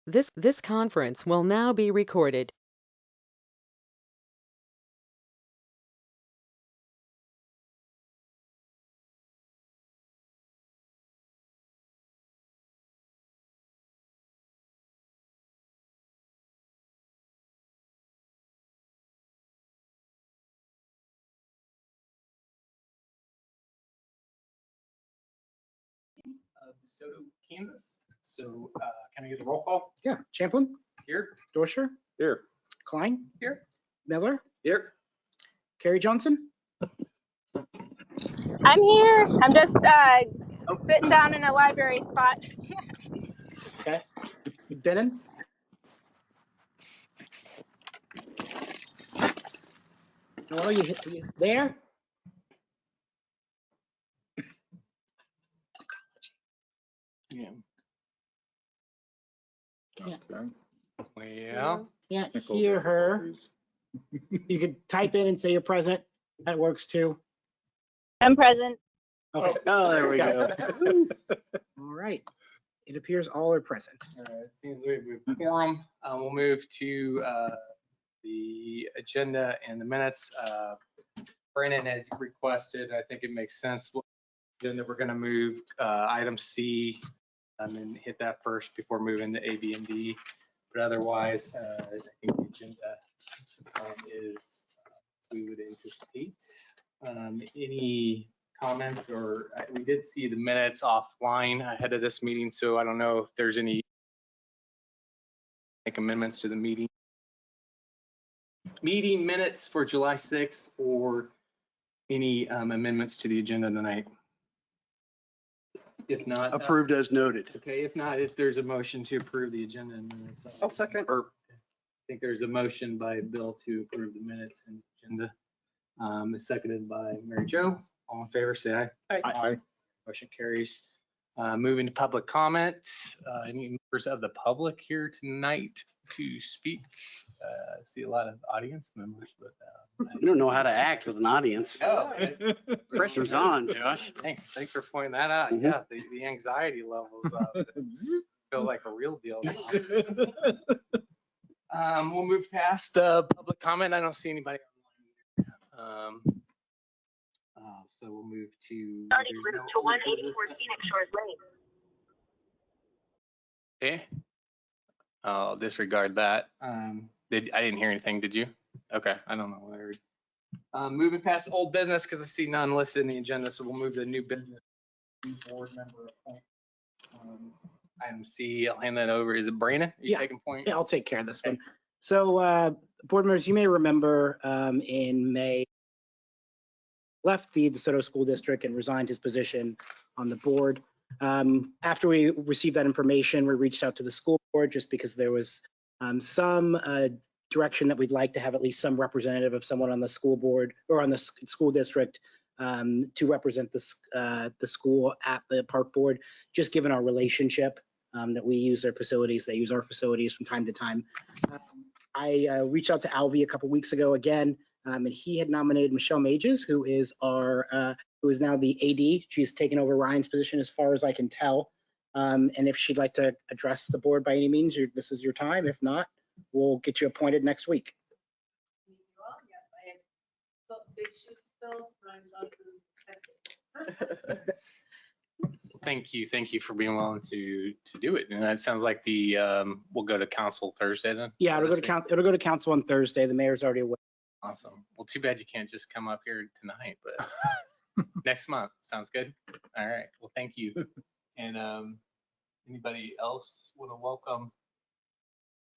This conference will now be recorded. DeSoto, Kansas. So can I get the roll call? Yeah, Champlin, Here. Dorsher, Here. Klein, Here. Miller, Here. Carrie Johnson. I'm here. I'm just sitting down in a library spot. Okay. Denon. Noel, you there? Yeah. Can't hear her. You could type in and say you're present. That works too. I'm present. Okay. Oh, there we go. All right. It appears all are present. All right. Seems we have quorum. We'll move to the agenda and the minutes. Brandon had requested, I think it makes sense, then that we're going to move item C and hit that first before moving to A, B, and D. But otherwise, I think the agenda is we would anticipate. Any comments or we did see the minutes offline ahead of this meeting, so I don't know if there's any make amendments to the meeting minutes for July 6th or any amendments to the agenda tonight. If not, Approved as noted. okay, if not, if there's a motion to approve the agenda and minutes. I'll second. I think there's a motion by Bill to approve the minutes and agenda. It's seconded by Mary Jo. All in favor, say aye. Aye. Motion carries. Moving to public comment. Any members of the public here tonight to speak? See a lot of audience members, but You don't know how to act with an audience. oh, Pressure's on, Josh. thanks for pointing that out. Mhm. Yeah, the anxiety levels feel like a real deal. We'll move past the public comment. I don't see anybody online. So we'll move to. Starting route to 184 Phoenix Shores Lane. Okay. I'll disregard that. I didn't hear anything, did you? Okay, I don't know what I heard. Moving past old business because I see none listed in the agenda, so we'll move to new business. New board member appoint. Item C, I'll hand that over. Is it Brandon? Are you Yeah. taking point? Yeah, I'll take care of this one. So board members, you may remember in May, left the DeSoto School District and resigned his position on the board. After we received that information, we reached out to the school board just because there was some direction that we'd like to have at least some representative of someone on the school board or on the school district to represent the school at the park board, just given our relationship that we use their facilities, they use our facilities from time to time. I reached out to Alvy a couple weeks ago again, and he had nominated Michelle Mages, who is now the AD. She's taken over Ryan's position as far as I can tell. And if she'd like to address the board by any means, this is your time. If not, we'll get you appointed next week. Yes, I have felt big shoes to fill. Ryan Johnson accepted. Thank you for being willing to do it. And that sounds like we'll go to council Thursday then? Yeah, it'll go to council on Thursday. The mayor's already away. Awesome. Well, too bad you can't just come up here tonight, but next month. Sounds good. All right. Well, thank you. And anybody else want to welcome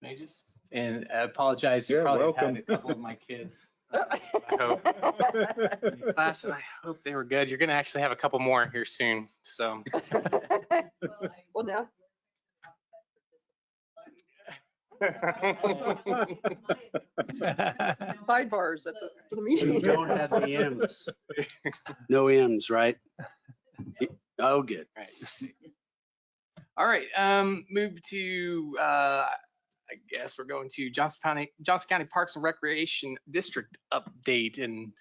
Mages? And I apologize. You probably have had a couple of my kids. I hope. Class, and I hope they were good. You're going to actually have a couple more here soon. So. Well, now. Sidebars at the meeting. You don't have the M's. No M's, right? Oh, good. All right. Move to, I guess we're going to Johnson County Parks and Recreation District update. And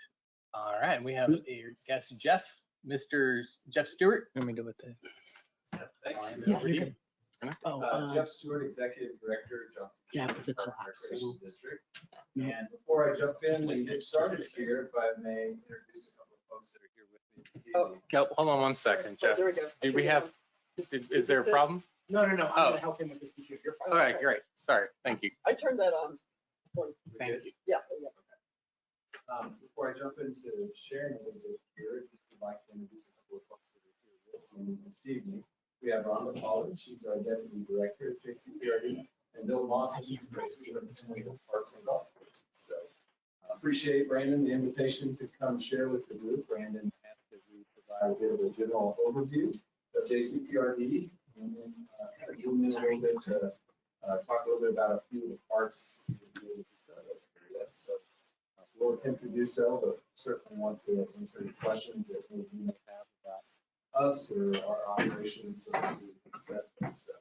all right, we have a guest, Mr. Jeff Stewart. Let me do with this. Yeah, you're good. Jeff Stewart, Executive Director, Johnson Yeah, County it's a Park and class, Recreation so- District. No. And before I jump in and get started here, if I may introduce a couple of folks that are here with me this evening. Hold on one second, Jeff. There we go. Do we have, is there a problem? No, I'm Oh. gonna help him with this computer. You're fine. All right, great. Sorry, thank you. I turned that on. Thank you. Yeah. Before I jump into sharing a little bit here, just would like to introduce a couple of folks that are here with me this evening. We have Rhonda Pollard, she's our Deputy Director at JCPRD, and Bill Moss, who's the Director of Parks and Golf Courses. So I appreciate, Brandon, the invitation to come share with the group. Brandon asked that we provide a bit of a general overview of JCPRD, and then kind of zoom in a little bit to talk a little bit about a few of the parks in the area. So we'll attempt to do so, but certainly want to answer any questions that you may have about us or our operations, services, et cetera. So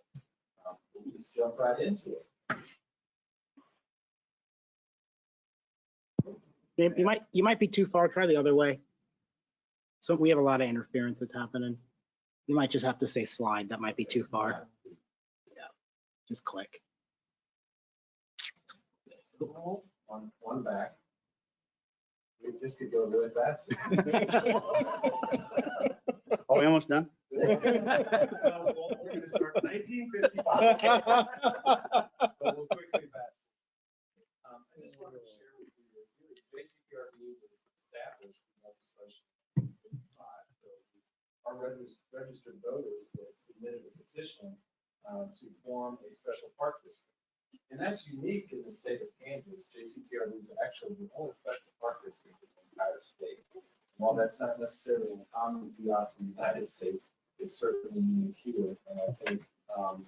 we'll just jump right into it. You might be too far. Try the other way. So we have a lot of interference that's happening. You might just have to say slide. That might be too far. Yeah. Just click. One back. We just could go really fast. Are we almost done? We're going to start 1955. But we'll quickly fast. I just wanted to share with you that JCPRD was established in legislation in 1955. So our registered voters that submitted a petition to form a special park district. And that's unique in the state of Kansas. JCPRD is actually the only special park district in the entire state. While that's not necessarily uncommon throughout the United States, it's certainly unique here. And I think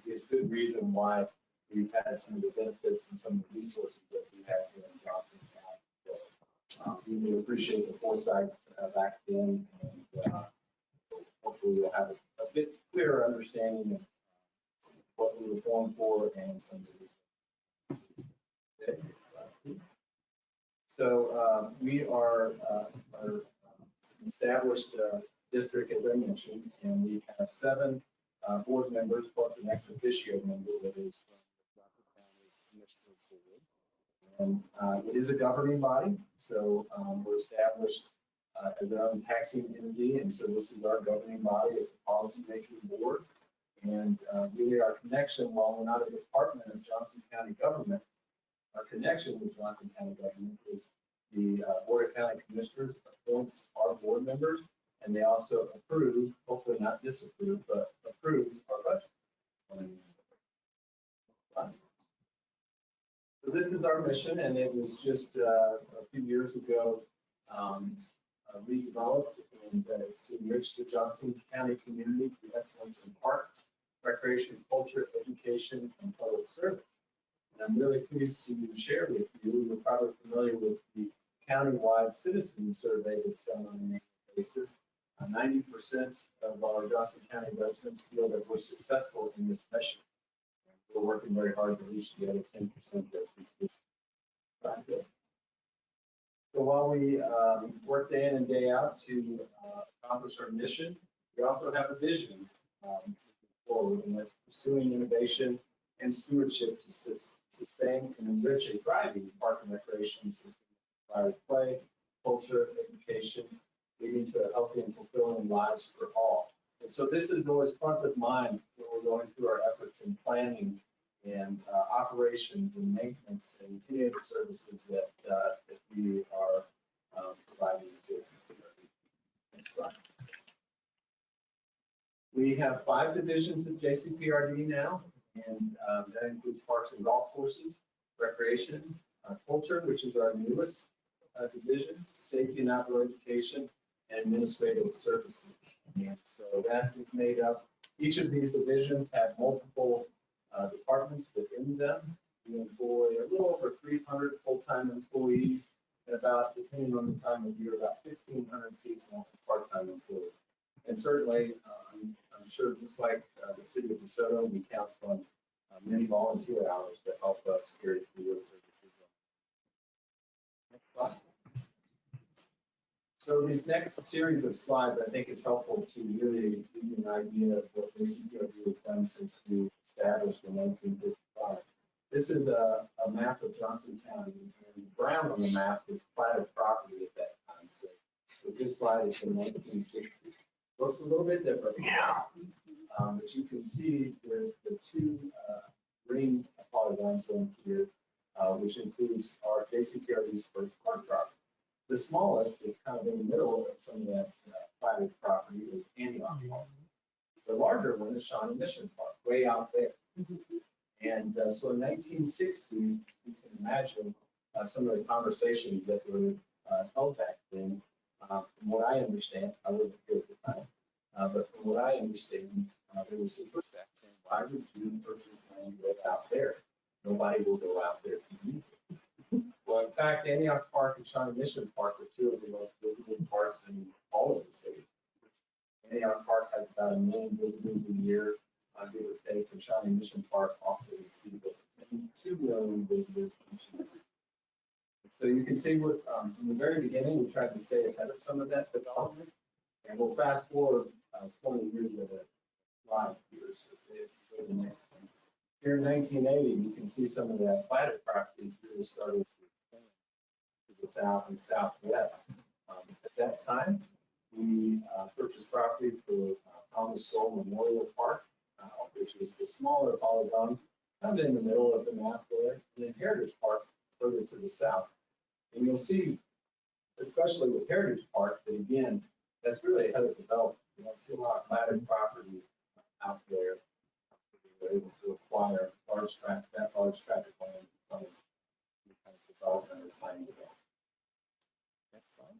it's good reason why we've had some of the benefits and some of the resources that we have here in Johnson County. So we really appreciate the foresight back then, and hopefully we'll have a bit clearer understanding of what we were formed for and some of the resources. So we are established district, as I mentioned, and we have 7 board members plus an ex officio member that is from the Johnson County Commissioner Board. And it is a governing body, so we're established as our own taxing entity, and so this is our governing body as a policy-making board. And really our connection, while we're not a department of Johnson County government, our connection with Johnson County government is the Board of County Commissioners appoints our board members, and they also approve, hopefully not disapprove, but approves our budget. So this is our mission, and it was just a few years ago redeveloped, and it's to enrich the Johnson County community through excellence in parks, recreation, culture, education, and public service. And I'm really pleased to share with you, you're probably familiar with the countywide citizen survey that's done on an annual basis. 90% of our Johnson County residents feel that we're successful in this mission. We're working very hard to reach the other 10% that we try to do. So while we work day in and day out to accomplish our mission, we also have a vision forward, and that's pursuing innovation and stewardship to sustain and enrich a thriving park and recreation system by play, culture, education, leading to a healthy and fulfilling lives for all. And so this is always front of mind when we're going through our efforts in planning and operations and maintenance and any of the services that we are providing to this. Next slide. We have 5 divisions at JCPRD now, and that includes parks and golf courses, recreation, culture, which is our newest division, safety and outdoor education, and administrative services. And so that is made up, each of these divisions have multiple departments within them. We employ a little over 300 full-time employees and about, depending on the time of year, about 1,500 seasonal part-time employees. And certainly, I'm sure just like the city of DeSoto, we count on many volunteer hours to help us carry through those services. Next slide. So these next series of slides, I think it's helpful to really give you an idea of what JCPRD has done since we established in 1955. This is a map of Johnson County, and the brown on the map is platted property at that time. So this slide is from 1960. Looks a little bit different. Yeah. But you can see the two green polygons going here, which includes our JCPRD's first park property. The smallest, that's kind of in the middle of some of that platted property, is Antioch Park. The larger one is Shawnee Mission Park, way out there. And so in 1960, you can imagine some of the conversations that were held back then. From what I understand, I wasn't here at the time, but from what I understand, there was some pushback saying, why would you purchase land way out there? Nobody will go out there to use it. Well, in fact, Antioch Park and Shawnee Mission Park are two of the most visited parks in all of the city. Antioch Park has about 1 million visitors a year, give or take, and Shawnee Mission Park often exceeds 2 million visitors each year. So you can see what, from the very beginning, we tried to stay ahead of some of that development. And we'll fast forward 20 years of it live here. So if you go to the next thing. Here in 1980, you can see some of that platted properties really started to expand to the south and southwest. At that time, we purchased property for Thomas Sowell Memorial Park, which is the smaller polygon, kind of in the middle of the map there, and then Heritage Park further to the south. And you'll see, especially with Heritage Park, that again, that's really ahead of development. You don't see a lot of platted property out there. We were able to acquire that large tract of land from the kind of development we're planning to do. Next slide.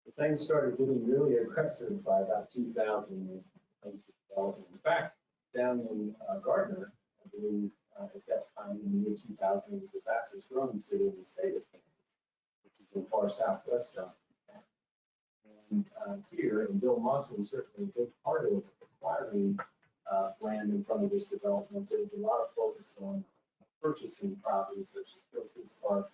The things started getting really aggressive by about 2000 in terms of development. In fact, down in Gardner, I believe at that time in the year 2000, it was the fastest growing city in the state of Kansas, which is in far southwest Johnson. And here, and Bill Monson is certainly a big part of acquiring land in front of this development. There was a lot of focus on purchasing properties such as Philpott Park,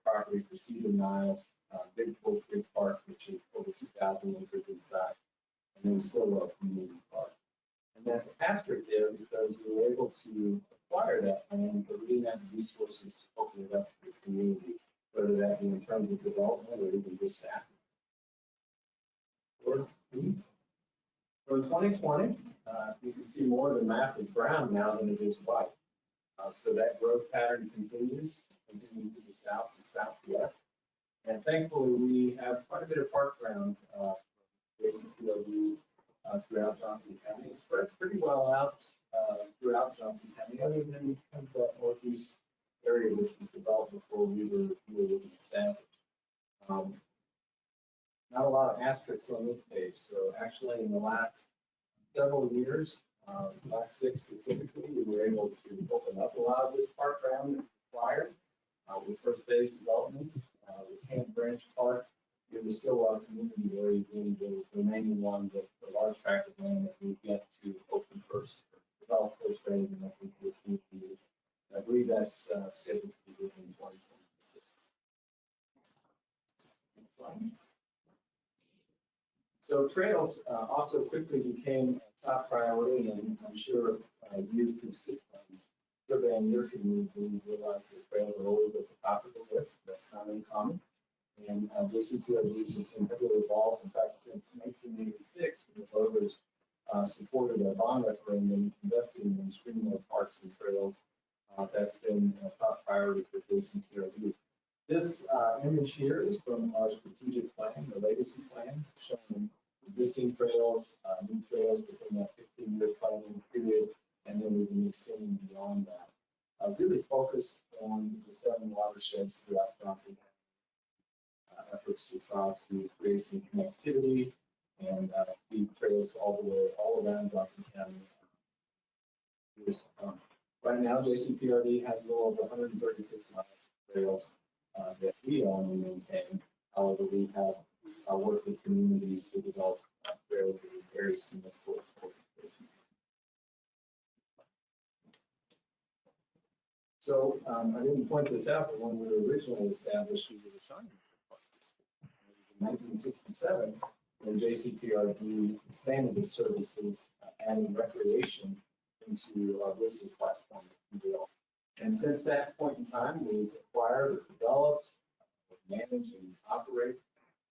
property for Cedar Niles, Big Wolf Creek Park, which is over 2,000 acres inside, and then Stillwell Community Park. And that's asterisk there because we were able to acquire that land, but we didn't have the resources to open it up to the community, whether that be in terms of development or even just staffing. So in 2020, you can see more of the map is brown now than it is white. So that growth pattern continues to the south and southwest. And thankfully, we have quite a bit of park ground basically throughout Johnson County. It's spread pretty well out throughout Johnson County, other than kind of that northeast area which was developed before we were looking established. Not a lot of asterisks on this page. So actually, in the last several years, last 6 specifically, we were able to open up a lot of this park ground that was acquired with first phase developments. With Camp Branch Park, it was still a community area being the remaining one, the large tract of land that we get to open first, develop first phase, and open for the community. I believe that's scheduled to be within 2026. Next slide. So trails also quickly became a top priority, and I'm sure you who surveying your community realize that trails are always at the top of the list. That's not uncommon. And JCPRD has been heavily involved. In fact, since 1986, when the voters supported a bond referendum investing in streamlined parks and trails, that's been a top priority for JCPRD. This image here is from our strategic plan, the legacy plan, showing existing trails, new trails within that 15-year planning period, and then we've been extending beyond that. Really focused on the 7 watersheds throughout Johnson County. Efforts to try to create some connectivity and feed trails all around Johnson County. Right now, JCPRD has a little over 136 miles of trails that we own and maintain. However, we have worked with communities to develop trails in various municipal organizations. So I didn't point this out, but when we were originally established, we were a Shawnee Mission Park. in 1967, when JCPRD expanded its services, adding recreation into our business platform. And since that point in time, we've acquired or developed, managed, and operate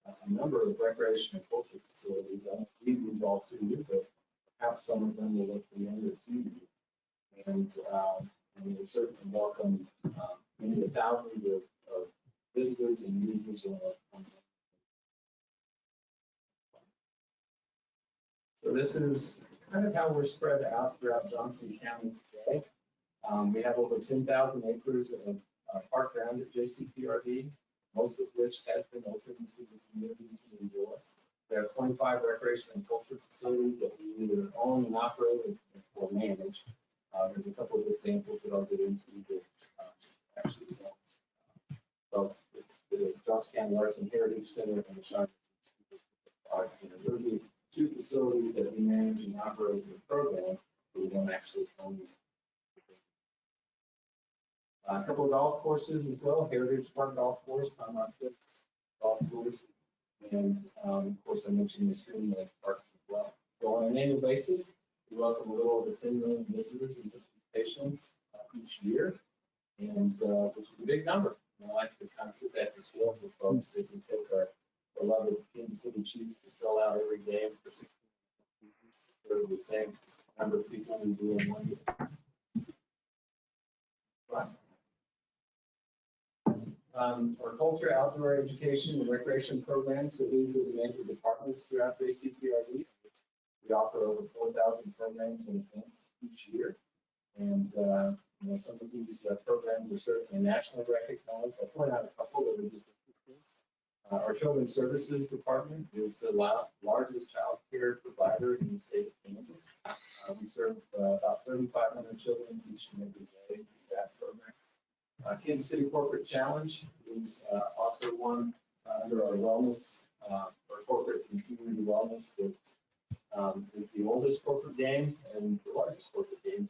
a number of recreation and cultural facilities. I don't read these all to you, but perhaps some of them will look familiar to you. And we certainly welcome many of the thousands of visitors and users on So this is kind of how we're spread out throughout Johnson County today. We have over 10,000 acres of park ground at JCPRD, most of which has been open to the community to enjoy. We have 25 recreation and culture facilities that we either own and operate or manage. There's a couple of examples that I'll get into that actually don't. So it's the Johnson County Arts and Heritage Center and the Shining Arts Center. Those are two facilities that we manage and operate the program, but we don't actually own them. A couple of golf courses as well, Heritage Park Golf Course, Tom Golf Course, and of course I mentioned the Stream Lake Parks as well. So on an annual basis, we welcome a little over 10 million visitors and participations each year, and which is a big number. And I like to kind of put that to scale for folks. If we take our beloved Kansas City Chiefs to sell out every game for 16 seasons, sort of the same number of people we do in 1 year. Right. Our culture, outdoor education, and recreation programs. So these are the major departments throughout JCPRD. We offer over 4,000 programs and events each year. And some of these programs are certainly nationally recognized. I'll point out a couple that are just interesting. Our Children's Services Department is the largest child care provider in the state of Kansas. We serve about 3,500 children each and every day through that program. Kansas City Corporate Challenge is also one under our wellness, or corporate and community wellness that is the oldest corporate games and the largest corporate games.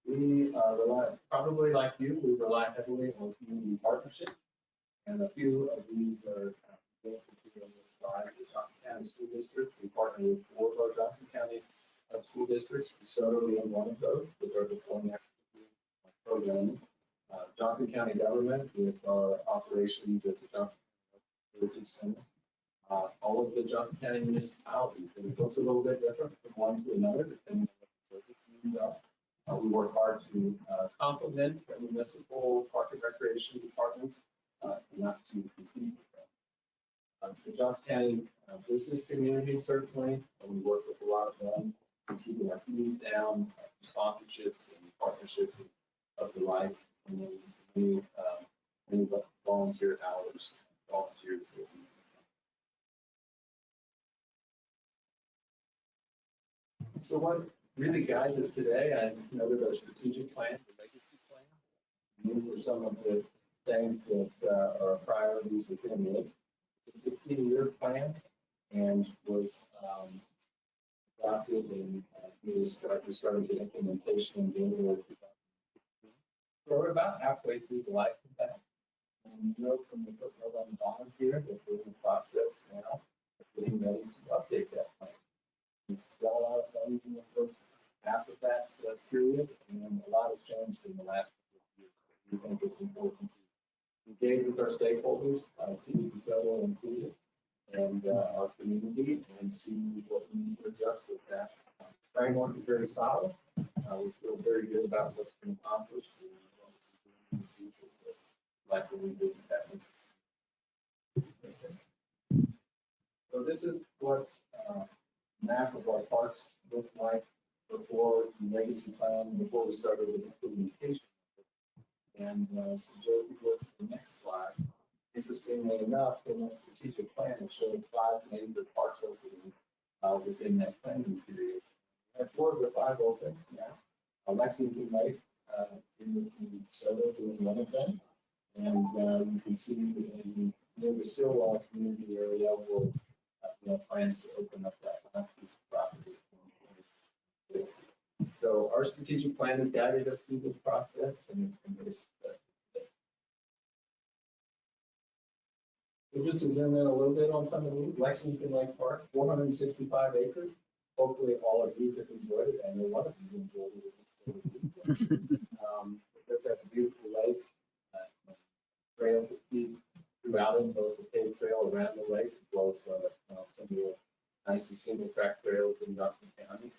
We rely, probably like you, we rely heavily on community partnerships, and a few of these are on this slide. The Johnson County School District, we partner with 4 of our Johnson County school districts, DeSoto being one of those, with our deployment program. Johnson County government with our operations at the Johnson County Heritage Center. All of the Johnson County municipalities, and it looks a little bit different from one to another, depending on what the service needs are. We work hard to complement the municipal park and recreation departments, not to compete with them. The Johnson County business community, certainly, we work with a lot of them, keeping our fees down, sponsorships and partnerships of the like, and then many volunteer hours, volunteers. So what really guides us today, I noted our strategic plan, the legacy plan. These are some of the things that are priorities within it. It's a 15-year plan and was adopted and we started the implementation in January of 2016. So we're about halfway through the life of that. And you know from the footnote on the bottom here that we're in the process now of getting ready to update that plan. We've got a lot of funds in the first half of that period, and a lot has changed in the last couple of years. We think it's important to engage with our stakeholders, city and federal included, and our community, and see what we need to adjust with that. Framework is very solid. We feel very good about what's been accomplished and what we're doing in the future, but like what we did with that. So this is what map of our parks looked like before the legacy plan, before we started with implementation. And so Joe, if you go to the next slide. Interestingly enough, in the strategic plan, it showed 5 major parks opening within that planning period. We have 4 of the 5 open now. Lexington Lake in Soto doing one of them. And you can see in near the Stillwell community area where plans to open up that last piece of property. So our strategic plan has guided us through this process and it's been very successful. just to zoom in a little bit on some of these, Lexington Lake Park, 465 acres. Hopefully all of you have enjoyed it. I know one of you enjoyed it. It's a beautiful lake. Trails that feed throughout it, both the paved trail around the lake, as well as some of the nice single track trails in Johnson County.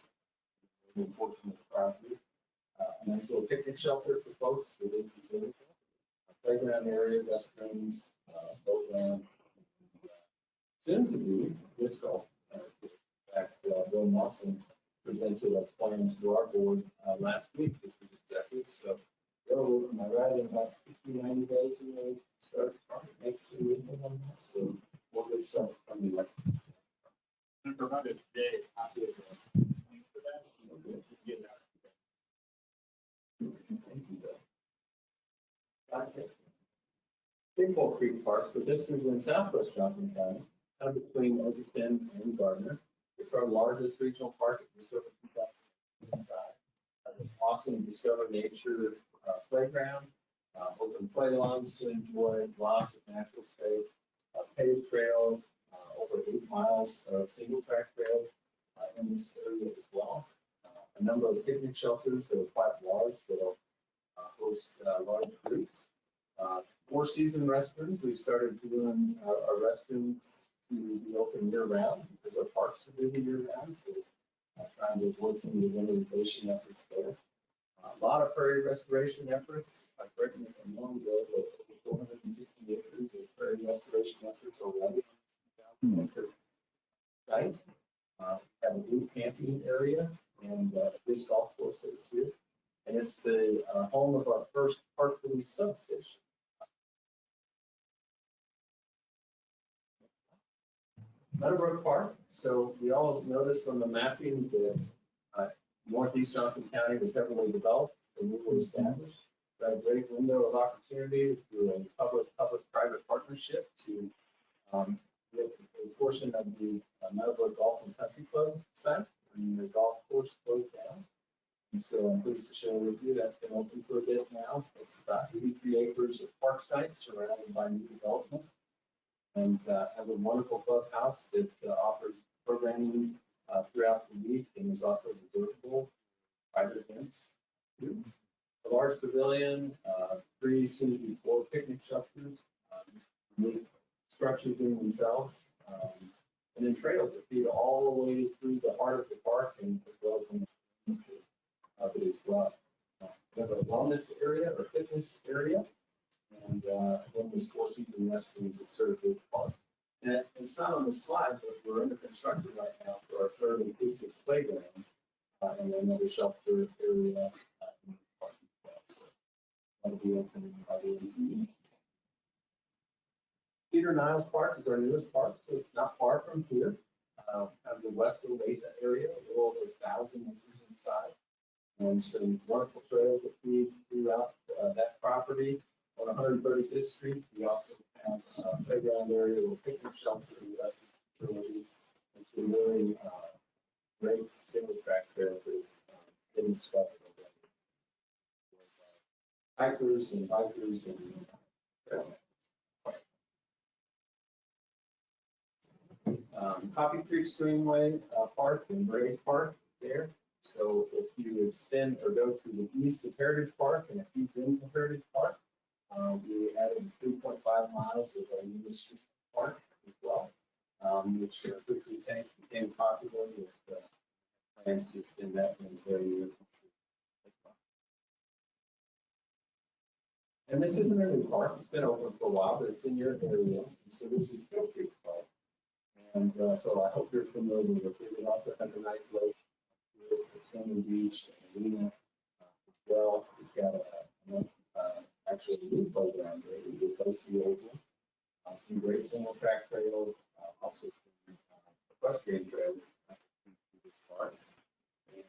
Really fortunate property. A nice little picnic shelter for folks who live in the playground area, restrooms, boat ramp. Soon to be disc golf. In fact, Bill Mawson presented a plan to our board last week, which was executive. So, Bill, am I right, in about 60, 90 days, you know, start trying to make some movement on that. So we'll get started from the next. And provided today, copy of the link for that. We'll get that. Thank you, Bill. Okay. Big Bull Creek Park, so this is in southwest Johnson County, kind of between Edgerton and Gardner. It's our largest regional park. It's over 2,000 inside. An awesome Discover Nature playground, open play lawns to enjoy, lots of natural space, paved trails, over 8 miles of single track trails in this area as well. A number of picnic shelters that are quite large that'll host large groups. 4-season restrooms. We started doing our restrooms to be open year round because our parks are busy year round. So trying to avoid some of the winterization efforts there. A lot of prairie restoration efforts. I've written it a long ago, but 460 acres of prairie restoration efforts already. Right? Have a blue camping area and this golf course that is here. And it's the home of our first park police substation. Meadowbrook Park. So we all noticed on the mapping that Northeast Johnson County was heavily developed and we were established. Got a great window of opportunity through a public-private partnership to get a portion of the Meadowbrook Golf and Country Club site and the golf course closed down. And so I'm pleased to share with you that's been open for a bit now. It's about 83 acres of park sites surrounded by new development. And have a wonderful clubhouse that offers programming throughout the week and is also reservable private events. A large pavilion, 3 soon to be 4 picnic shelters, structures in themselves, and then trails that feed all the way through the heart of the park and as well as in the of it as well. We have a wellness area or fitness area. And then there's 4-season restrooms that serve this park. And it's not on the slide, but we're under construction right now for our third inclusive playground and another shelter area in the park as well. So that'll be open by the end of the year. Cedar Niles Park is our newest park, so it's not far from here. Kind of the west of the lake area, a little over 1,000 acres inside. And some wonderful trails that feed throughout that property. On 135th Street, we also have a playground area with a picnic shelter and restroom facility. And some really great single track trails that getting stuff hikers and bikers and Coffee Creek Streamway Park and Brave Park there. So if you extend or go to the east of Heritage Park and it feeds into Heritage Park, we added 3.5 miles of our new street park as well, which quickly became popular with plans to extend that in the very near future. And this isn't a new park. It's been open for a while, but it's in your area. So this is Field Creek Park. And so I hope you're familiar with it. It also has a nice lake, swimming beach, and arena as well. We've got actually a new playground there. We replaced the old one. Some great single track trails, also some equestrian trails through this park. And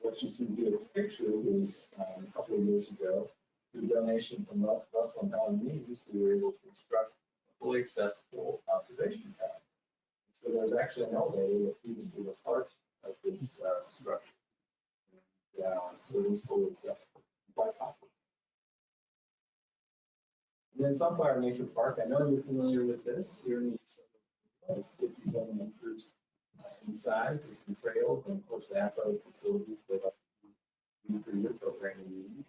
what you see here in the picture is a couple of years ago, through donation from Russell and Helen Means, we were able to construct a fully accessible observation tower. So there's actually an elevator that feeds through the heart of this structure. So it is fully accessible. Quite popular. then Sunflower Nature Park, I know you're familiar with this. Here in it's 57 acres inside. There's some trails and of course the athletic facilities that are used for your programming needs.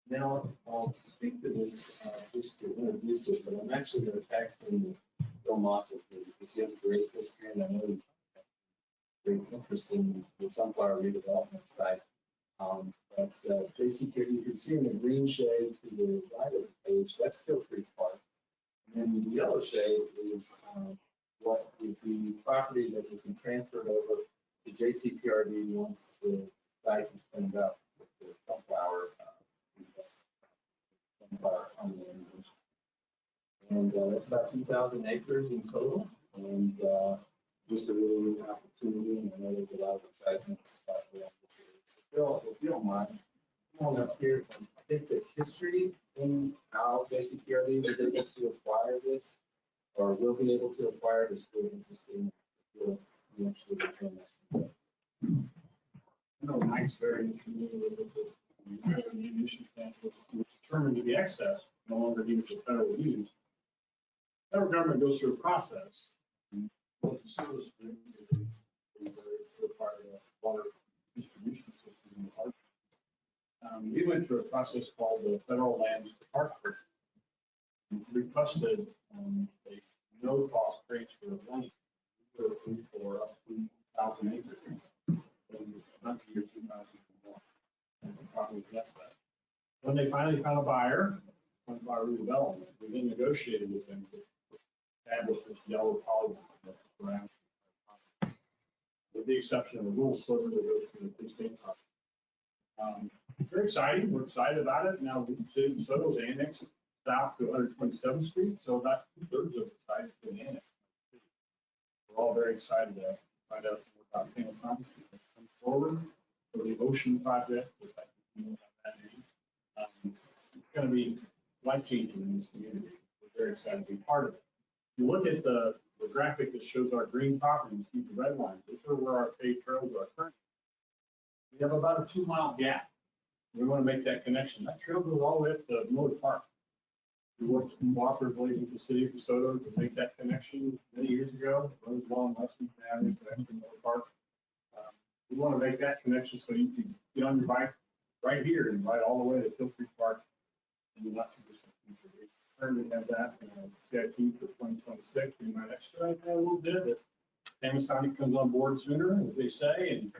Now I'll speak to this just to introduce it, but I'm actually going to tag team Bill Moss because he has a great history and I know he has great interest in the sunflower redevelopment site. But JCK, you can see in the green shade to the right of the page, that's Kill Creek Park. And then the yellow shade is what would be property that would be transferred over to JCPRD once the site is cleaned up with the sunflower on the end. And it's about 2,000 acres in total. And just a really neat opportunity. And I know there's a lot of excitement stuff around this area. So Bill, if you don't mind, come on up here. I think the history in how JCPRD was able to acquire this, or will be able to acquire this, really interesting. You'll actually become that. No, Mike's very familiar with the munitions plant, which was determined to be excess, no longer needed for federal use. Federal government goes through a process. What the service is a part of the water distribution system in the park. We went through a process called the Federal Lands Department. Requested a no-cost transfer of land for up to 2,000 acres. Not the year 2001. And the property left that. When they finally found a buyer, Sunflower Redevelopment, we then negotiated with them to establish this yellow polygon around. With the exception of a little sliver that goes through the state property. Very exciting. We're excited about it. Now, City of Soto's annexed south to 127th Street, so about 2/3 of the site has been annexed. We're all very excited to find out more about Panasonic come forward for the Ocean Project, which I think you know about that name. It's going to be life-changing in this community. We're very excited to be part of it. If you look at the graphic that shows our green properties, see the red lines, those are where our paved trails are currently. We have about a 2-mile gap. We want to make that connection. That trail goes all the way up to Miller Park. We worked cooperatively with the city of DeSoto to make that connection many years ago. Runs along Western Avenue, connecting to Miller Park. We want to make that connection so you can get on your bike right here and ride all the way to Kill Creek Park in the not too distant future. We currently have that CIP for 2026. We might expedite that a little bit, but Panasonic comes on board sooner, as they say, and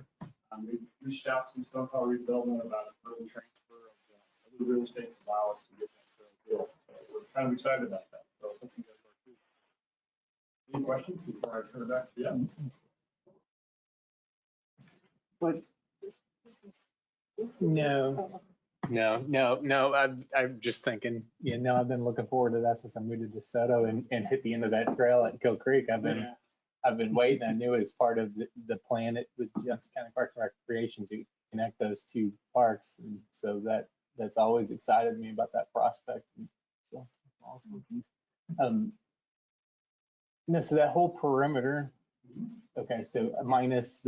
we reached out to Sunflower Redevelopment about an early transfer of the real estate to allow us to get that trail built. So we're kind of excited about that. So I hope you guys are too. Any questions before I turn it back to you? No. I'm just thinking, I've been looking forward to that since I moved to DeSoto and hit the end of that trail at Kill Creek. I've been waiting. I knew it was part of the plan with Johnson County Parks and Recreation to connect those two parks. And so that's always excited me about that prospect. And so awesome. So that whole perimeter. Okay, so minus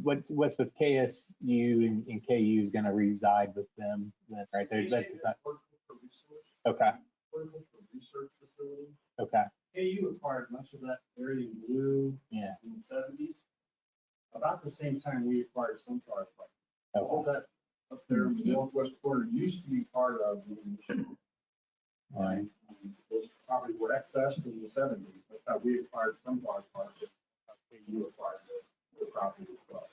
what's with KSU and KU is going to reside with them, right there. That's not okay. Research facility. Okay. KU acquired much of that area in blue in the 70s. About the same time we acquired Sunflower Park. All that up there in the northwest corner used to be part of the Right. Those properties were accessed in the 70s. That's how we acquired Sunflower Park. KU acquired the property as well.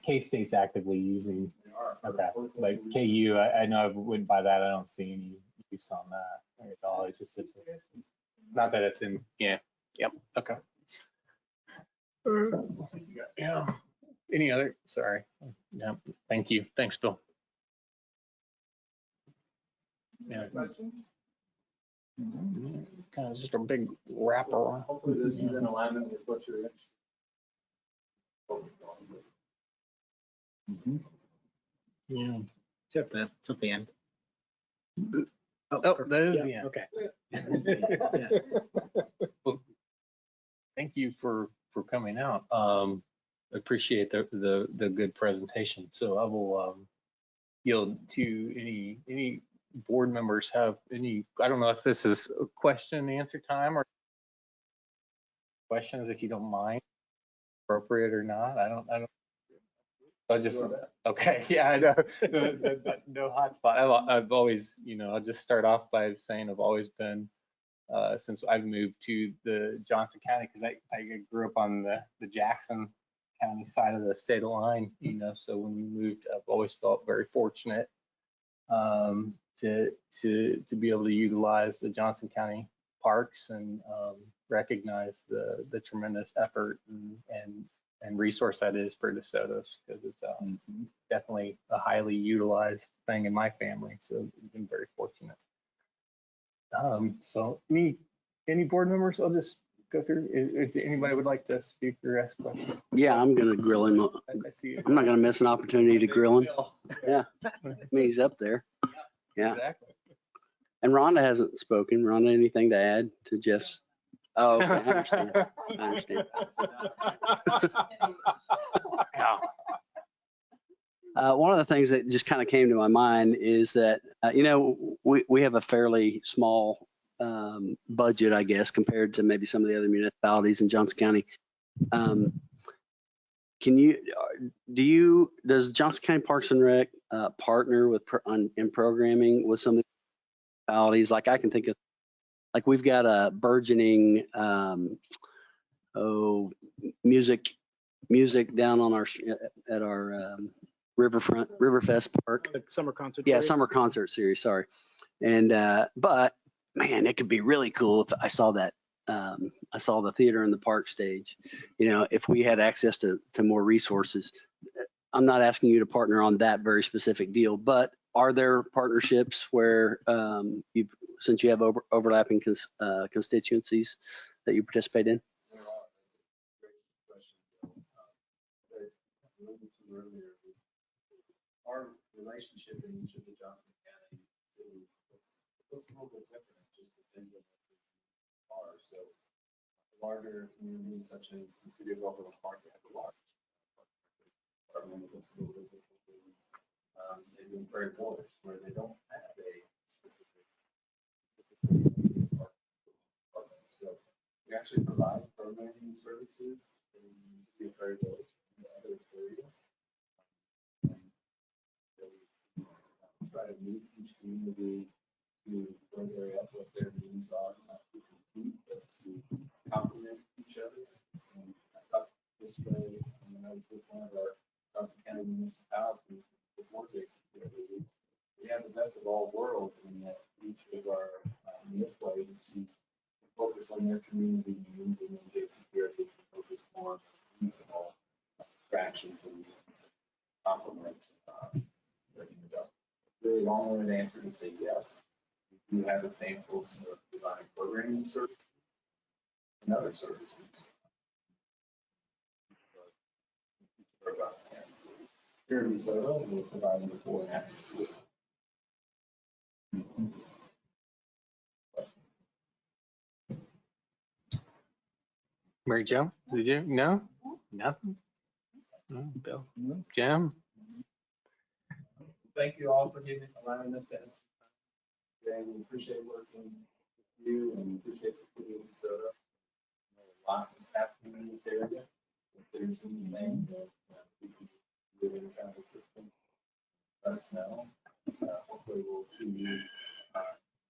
K-State's actively using. They are. Okay. Like KU, I know I wouldn't buy that. I don't see any use on that at all. It's just not that it's in. Yeah. Yep. Okay. Yeah. Any other? Sorry. No. Thank you. Thanks, Bill. Yeah. Kind of just a big wrapper. Hopefully this is in alignment with what you're interested in. Yeah. It's at the end. Oh, those. Yeah, Yeah. okay. Well, thank you for coming out. Appreciate the good presentation. So I will yield to any board members have any, I don't know if this is a question and answer time or questions, if you don't mind, appropriate or not. I just, okay, yeah, I know. No hot spot. I've always, I'll just start off by saying I've always been, since I've moved to the Johnson County, because I grew up on the Jackson County side of the state line, so when we moved, I've always felt very fortunate to be able to utilize the Johnson County parks and recognize the tremendous effort and resource that is for DeSoto's, because it's definitely a highly utilized thing in my family. So we've been very fortunate. So any board members, I'll just go through. If anybody would like to speak or ask questions. Yeah, I'm going to grill him. I see it. I'm not going to miss an opportunity to grill him. Yeah. I mean, he's up there. Yeah. Exactly. And Rhonda hasn't spoken. Rhonda, anything to add to Jeff's? Oh, okay, I understand. I understand. One of the things that just kind of came to my mind is that, we have a fairly small budget, I guess, compared to maybe some of the other municipalities in Johnson County. Does Johnson County Parks and Rec partner with in programming with some of the municipalities? Like I can think of, like we've got a burgeoning music down on at our Riverfest Park. Like summer concert. Yeah, series. summer concert series, sorry. And but man, it could be really cool if I saw that. I saw the theater in the park stage. If we had access to more resources. I'm not asking you to partner on that very specific deal, but are there partnerships where since you have overlapping constituencies that you participate in? There are. That's a great question, Bill. That I alluded to earlier, our relationship in each of the Johnson County cities looks a little bit different, just depending on what they are. So larger communities such as the city of Overland Park, they have a large department that looks a little bit different. They've been very bullish where they don't have a specific department. So we actually provide programming services in the city of Prairie Village and other areas. And so we try to meet each community to further up what their needs are, not to compete, but to complement each other. And I thought this way, when I was with one of our Johnson County municipalities before basically, we have the best of all worlds in that each of our municipal agencies focus on their community needs, and then JCPR can focus more on regional attractions and complements. Really long-winded answer to say yes. We do have examples of providing programming services and other services. Here in DeSoto, we're providing before and after school. Mary Jo, did you? No? Nothing? No, Bill? Jim? Thank you all for allowing us to have some time today. We appreciate working with you and appreciate the city of DeSoto. A lot is happening in this area. If there's anything that we can do with any kind of assistance, let us know. Hopefully we'll see you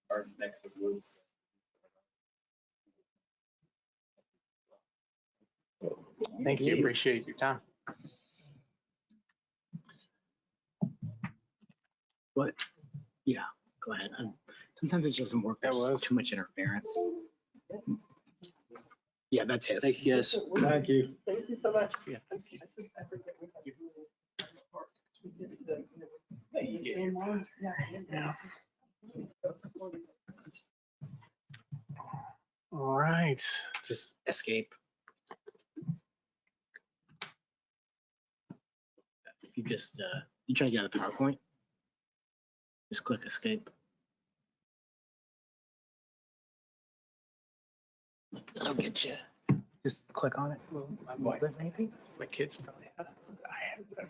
our next of woods. Thank you. Appreciate your time. What? Yeah, go ahead. Sometimes it just doesn't work. There's too much interference. Yeah, that's his. Thank you, guys. Thank you. Thank you so much. Yeah. I forget we have the same ones. Yeah. All right. Just escape. If you just, you try to get out of PowerPoint, just click escape. That'll get you. Just click on it. I'm like, Maybe. my kids probably have. I have that.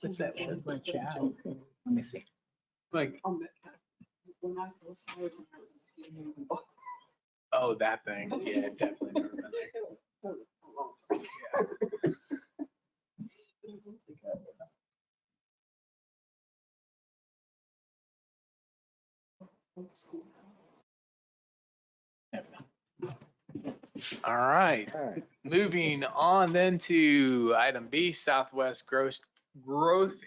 What's that? Where's my chat? Let me see. Like, When I was hired, I was a skiing. oh, that thing. Yeah, I've definitely never been there. All right. Moving on then to item B, Southwest Growth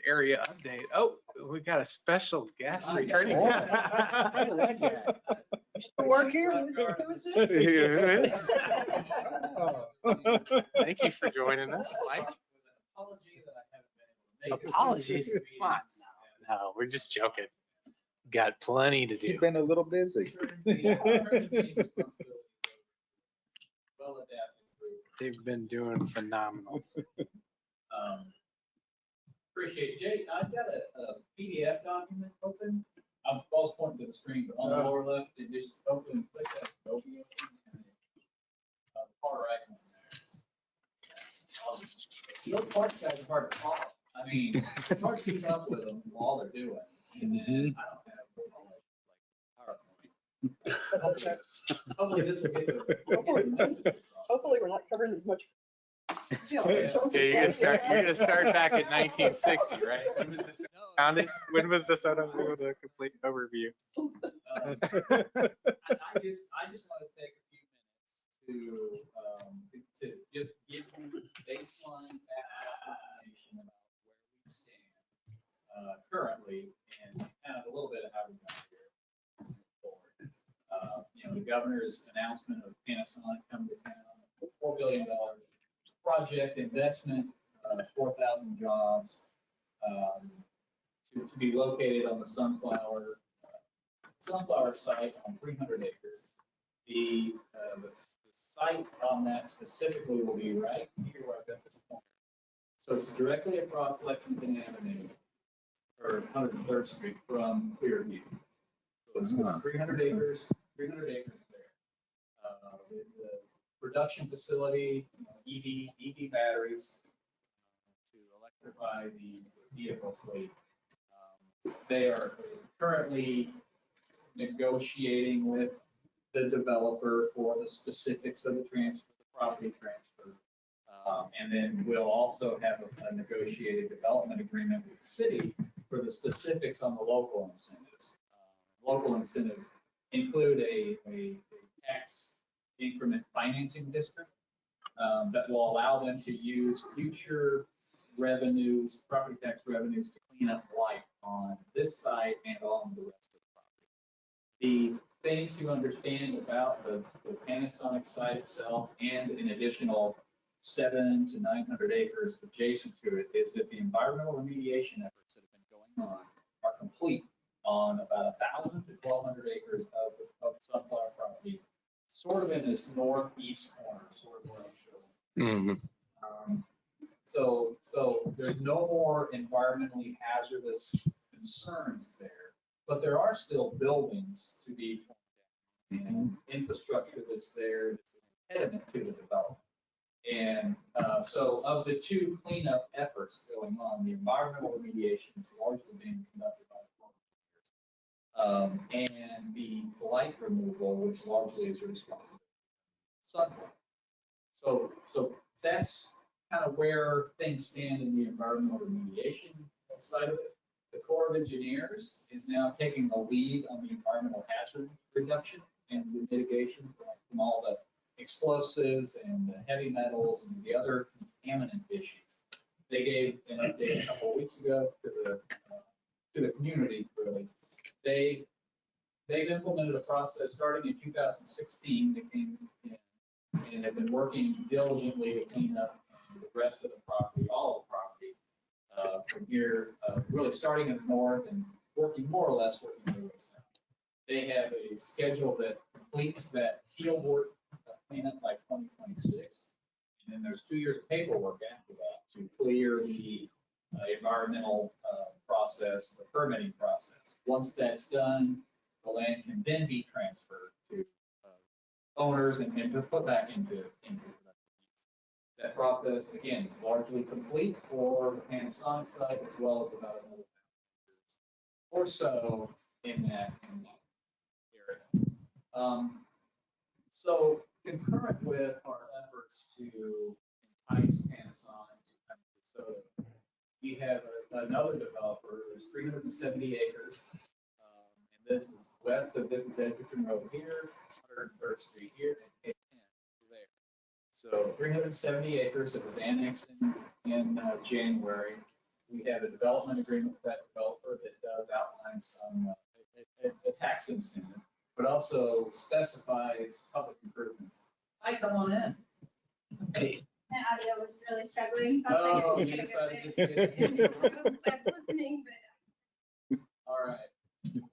Area Update. Oh, we got a special guest returning. Work here? Thank you for joining us, Mike. Apologies. Come on. No, we're just joking. Got plenty to do. You've been a little busy. They've been doing phenomenal. Appreciate it. Jay, I've got a PDF document open. I'm always pointing to the screen, but on the lower left, it just open and click that. It'll be open, and the far right one there. Those parts guys are hard to follow. I mean, it's hard to keep up with them while they're doing. And then I don't have PowerPoint. Hopefully this will get the. Hopefully we're not covering as much. Okay, you're gonna start back at 1960, right? When was this founded? When was DeSoto with a complete overview? I just want to take a few minutes to just give you baseline background information about where we stand currently and kind of a little bit of how we got here moving forward. The governor's announcement of Panasonic coming to town, $4 billion project investment, 4,000 jobs to be located on the sunflower site on 300 acres. The site on that specifically will be right here where I've got this point. So it's directly across Lexington Avenue or 103rd Street from Clearview. So it's 300 acres there. The production facility, EV batteries to electrify the vehicle fleet. They are currently negotiating with the developer for the specifics of the transfer, the property transfer. And then we'll also have a negotiated development agreement with the city for the specifics on the local incentives. Local incentives include a tax increment financing district that will allow them to use future revenues, property tax revenues, to clean up light on this site and on the rest of the property. The thing to understand about the Panasonic site itself and an additional 700 to 900 acres adjacent to it is that the environmental remediation efforts that have been going on are complete on about 1,000 to 1,200 acres of sunflower property, sort of in this northeast corner, sort of where I'm showing. So there's no more environmentally hazardous concerns there, but there are still buildings to be and infrastructure that's there that's an impediment to the development. And so of the two cleanup efforts going on, the environmental remediation is largely being conducted by and the blight removal, which largely is a responsibility of sunflower. So that's kind of where things stand in the environmental remediation side of it. The Corps of Engineers is now taking the lead on the environmental hazard reduction and the mitigation from all the explosives and the heavy metals and the other contaminant issues. They gave an update a couple of weeks ago to the community, really. They've implemented a process starting in 2016 that came in and have been working diligently to clean up the rest of the property, all of the property from here, really starting in the north and working more or less working their way south. They have a schedule that completes that field work cleanup by 2026. And then there's 2 years of paperwork after that to clear the environmental process, the permitting process. Once that's done, the land can then be transferred to owners and to put back into production. That process, again, is largely complete for the Panasonic site as well as about another 1,000 acres or so in that area. So concurrent with our efforts to entice Panasonic to come to DeSoto, we have another developer. There's 370 acres. And this is west of Business Edgerton Road here, 103rd Street here, and K10 there. So 370 acres that was annexed in January. We have a development agreement with that developer that does outline some a tax incentive, but also specifies public improvements. Hi, come on in. Okay. My audio was really struggling. Oh, you decided to stay. I'm listening, but. All right.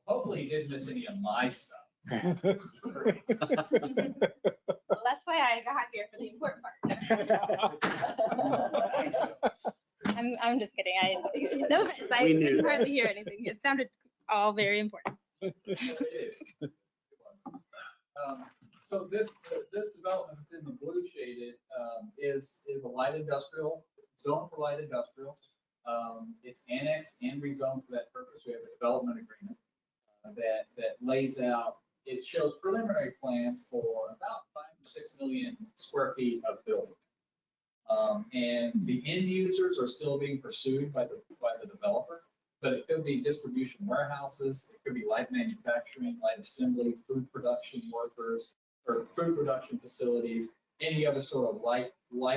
Hopefully you didn't miss any of my stuff. Well, that's why I got here for the important part. I'm just kidding. No offense. I We knew couldn't that. hardly hear anything. It sounded all very important. It is. So this development that's in the blue shaded is a light industrial, zone for light industrial. It's annexed and rezoned for that purpose. We have a development agreement that lays out, it shows preliminary plans for about 5 to 6 million square feet of building. And the end users are still being pursued by the developer, but it could be distribution warehouses, it could be light manufacturing, light assembly, food production workers, or food production facilities, any other sort of light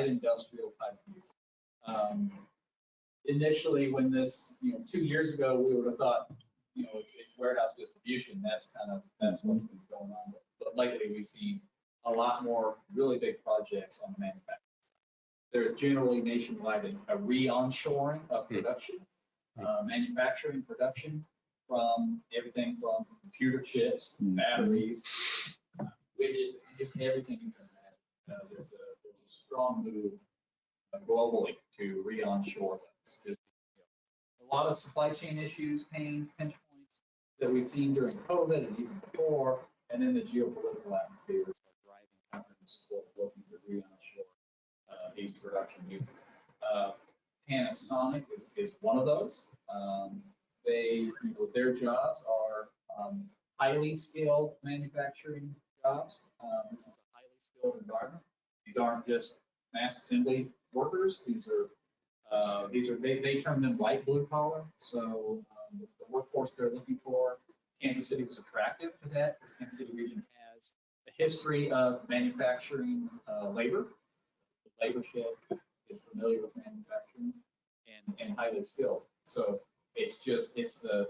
industrial type use. Initially, when this, 2 years ago, we would have thought, it's warehouse distribution. That's what's been going on. But lately, we've seen a lot more really big projects on the manufacturing side. There's generally nationwide a re-onshoring of production, manufacturing production, from everything from computer chips, batteries, widgets, just everything. There's a strong move globally to re-onshore things. Just, a lot of supply chain issues, pains, pinch points that we've seen during COVID and even before, and then the geopolitical atmospheres are driving companies looking to re-onshore these production uses. Panasonic is one of those. Their jobs are highly skilled manufacturing jobs. This is a highly skilled environment. These aren't just mass assembly workers. These are they term them light blue collar. So the workforce they're looking for, Kansas City was attractive to that because Kansas City region has a history of manufacturing labor. The labor shed is familiar with manufacturing and highly skilled. So it's the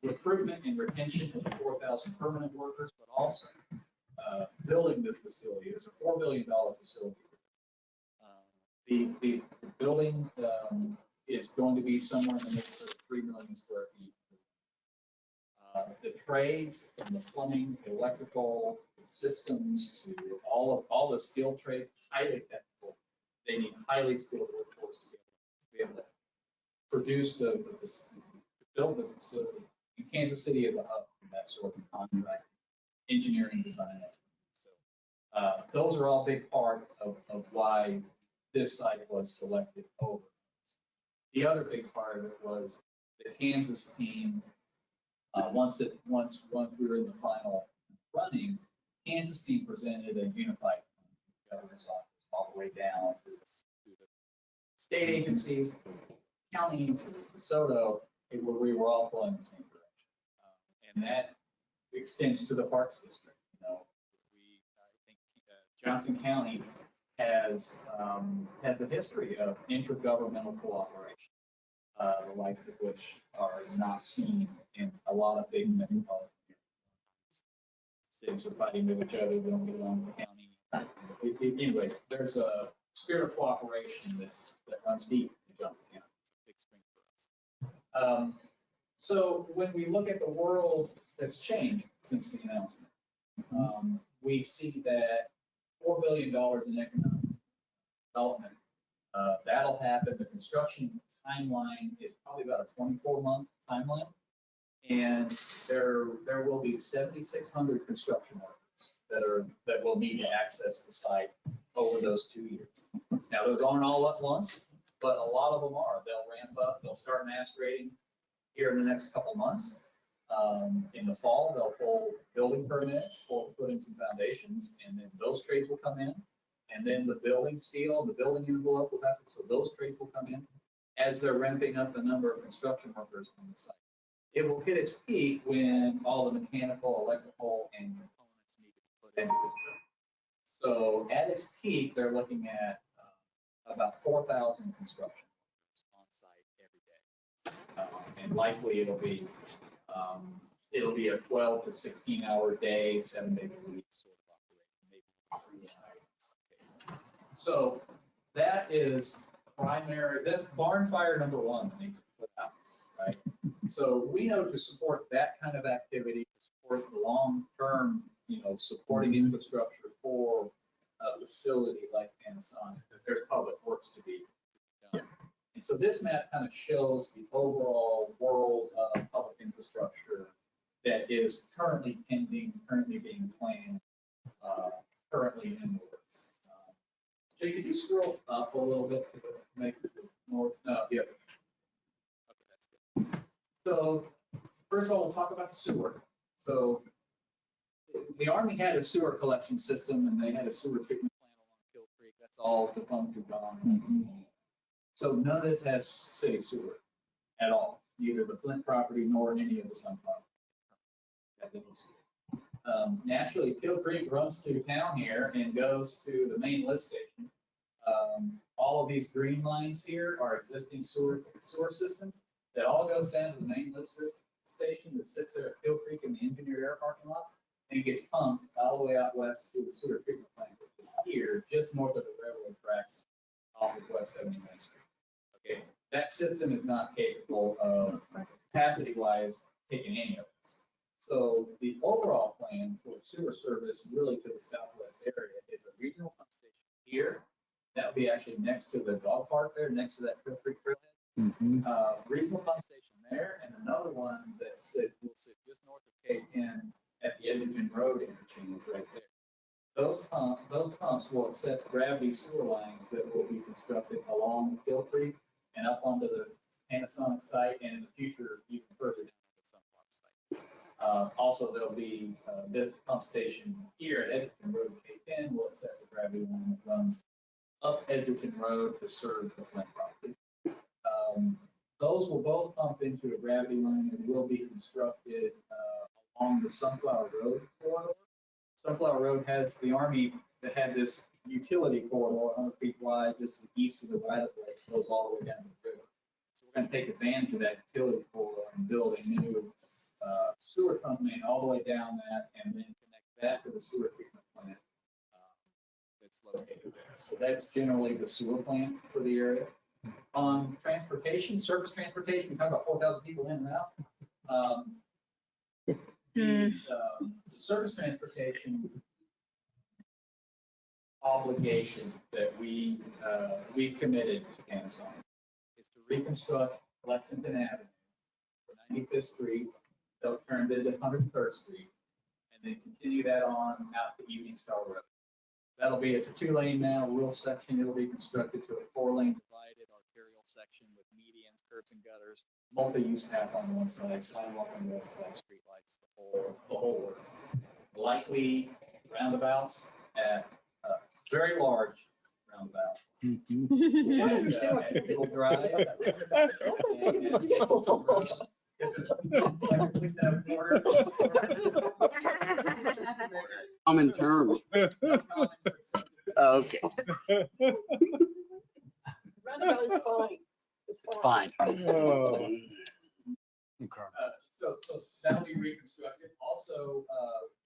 recruitment and retention of the 4,000 permanent workers, but also building this facility. It's a $4 billion facility. The building is going to be somewhere in the neighborhood of 3 million square feet. The trades, from the plumbing, the electrical, the systems, to all the skilled trades, highly technical. They need highly skilled workforce to be able to produce to build this facility. And Kansas City is a hub for that sort of contract, engineering, design. So those are all big parts of why this site was selected over. The other big part of it was the Kansas team. Once we were in the final running, Kansas team presented a unified governor's office all the way down to the state agencies, to the county, to DeSoto, where we were all pulling in the same direction. And that extends to the Parks District. I think Johnson County has a history of intergovernmental cooperation, the likes of which are not seen in a lot of big metropolitan areas. Cities are fighting with each other, they don't get along with the county. Anyway, there's a spirit of cooperation that runs deep in Johnson County. It's a big strength for us. So when we look at the world that's changed since the announcement, we see that $4 billion in economic development, that'll happen. The construction timeline is probably about a 24-month timeline. And there will be 7,600 construction workers that will need to access the site over those 2 years. Now, those aren't all at once, but a lot of them are. They'll ramp up, they'll start mass grading here in the next couple months. In the fall, they'll pull building permits for putting some foundations, and then those trades will come in. And then the building steel, the building envelope will happen, so those trades will come in as they're ramping up the number of construction workers on the site. It will hit its peak when all the mechanical, electrical, and components need to be put into this building. So at its peak, they're looking at about 4,000 construction workers on site every day. And likely it'll be a 12 to 16 hour day, 7 days a week sort of operation, maybe 3 nights in some cases. So that is primary, that's barn fire number one that needs to be put out, right? So we know to support that kind of activity, to support the long-term, supporting infrastructure for a facility like Panasonic, that there's public works to be done. And so this map kind of shows the overall world of public infrastructure that is currently pending, currently being planned, currently in the works. Jay, could you scroll up a little bit to make it more, yeah. Okay, that's good. So first of all, we'll talk about the sewer. So the Army had a sewer collection system and they had a sewer treatment plant along Kill Creek. That's all defunct and gone. So none of this has city sewer at all, neither the Flint property nor any of the Sun property. Naturally, Kill Creek runs through town here and goes to the main lift station. All of these green lines here are existing sewer systems that all goes down to the main lift station that sits there at Kill Creek in the engineered air parking lot, and it gets pumped all the way out west to the sewer treatment plant, which is here, just north of the railroad tracks off of West 79th Street. Okay, that system is not capable of, capacity-wise, taking any of this. So the overall plan for sewer service really to the southwest area is a regional pump station here. That would be actually next to the dog park there, next to that Kill Creek trailhead. Regional pump station there, and another one that will sit just north of K10 at the Edgerton Road interchange right there. Those pumps will accept gravity sewer lines that will be constructed along Kill Creek and up onto the Panasonic site, and in the future, even further down to the Sunflower site. Also, there'll be this pump station here at Edgerton Road, K10 will accept the gravity line that runs up Edgerton Road to serve the Flint property. Those will both pump into a gravity line and will be constructed along the Sunflower Road corridor. Sunflower Road has the Army that had this utility corridor 100 feet wide just to the east of the right of way, goes all the way down to the river. So we're going to take advantage of that utility corridor and build a new sewer company all the way down that, and then connect that to the sewer treatment plant that's located there. So that's generally the sewer plant for the area. On transportation, surface transportation, we talk about 4,000 people in and out. The surface transportation obligation that we've committed to Panasonic is to reconstruct Lexington Avenue, 95th Street, they'll turn it into 103rd Street, and then continue that on out to Evening Star Road. It's a 2-lane now, rural section. It'll be constructed to a 4-lane divided arterial section with medians, curbs and gutters, multi-use path on one side, sidewalk on the other side, street lights, the whole works. Likely roundabouts at very large roundabout. And Dual Drive. Common term. Okay. Roundabout is fine. It's fine. So that'll be reconstructed. Also,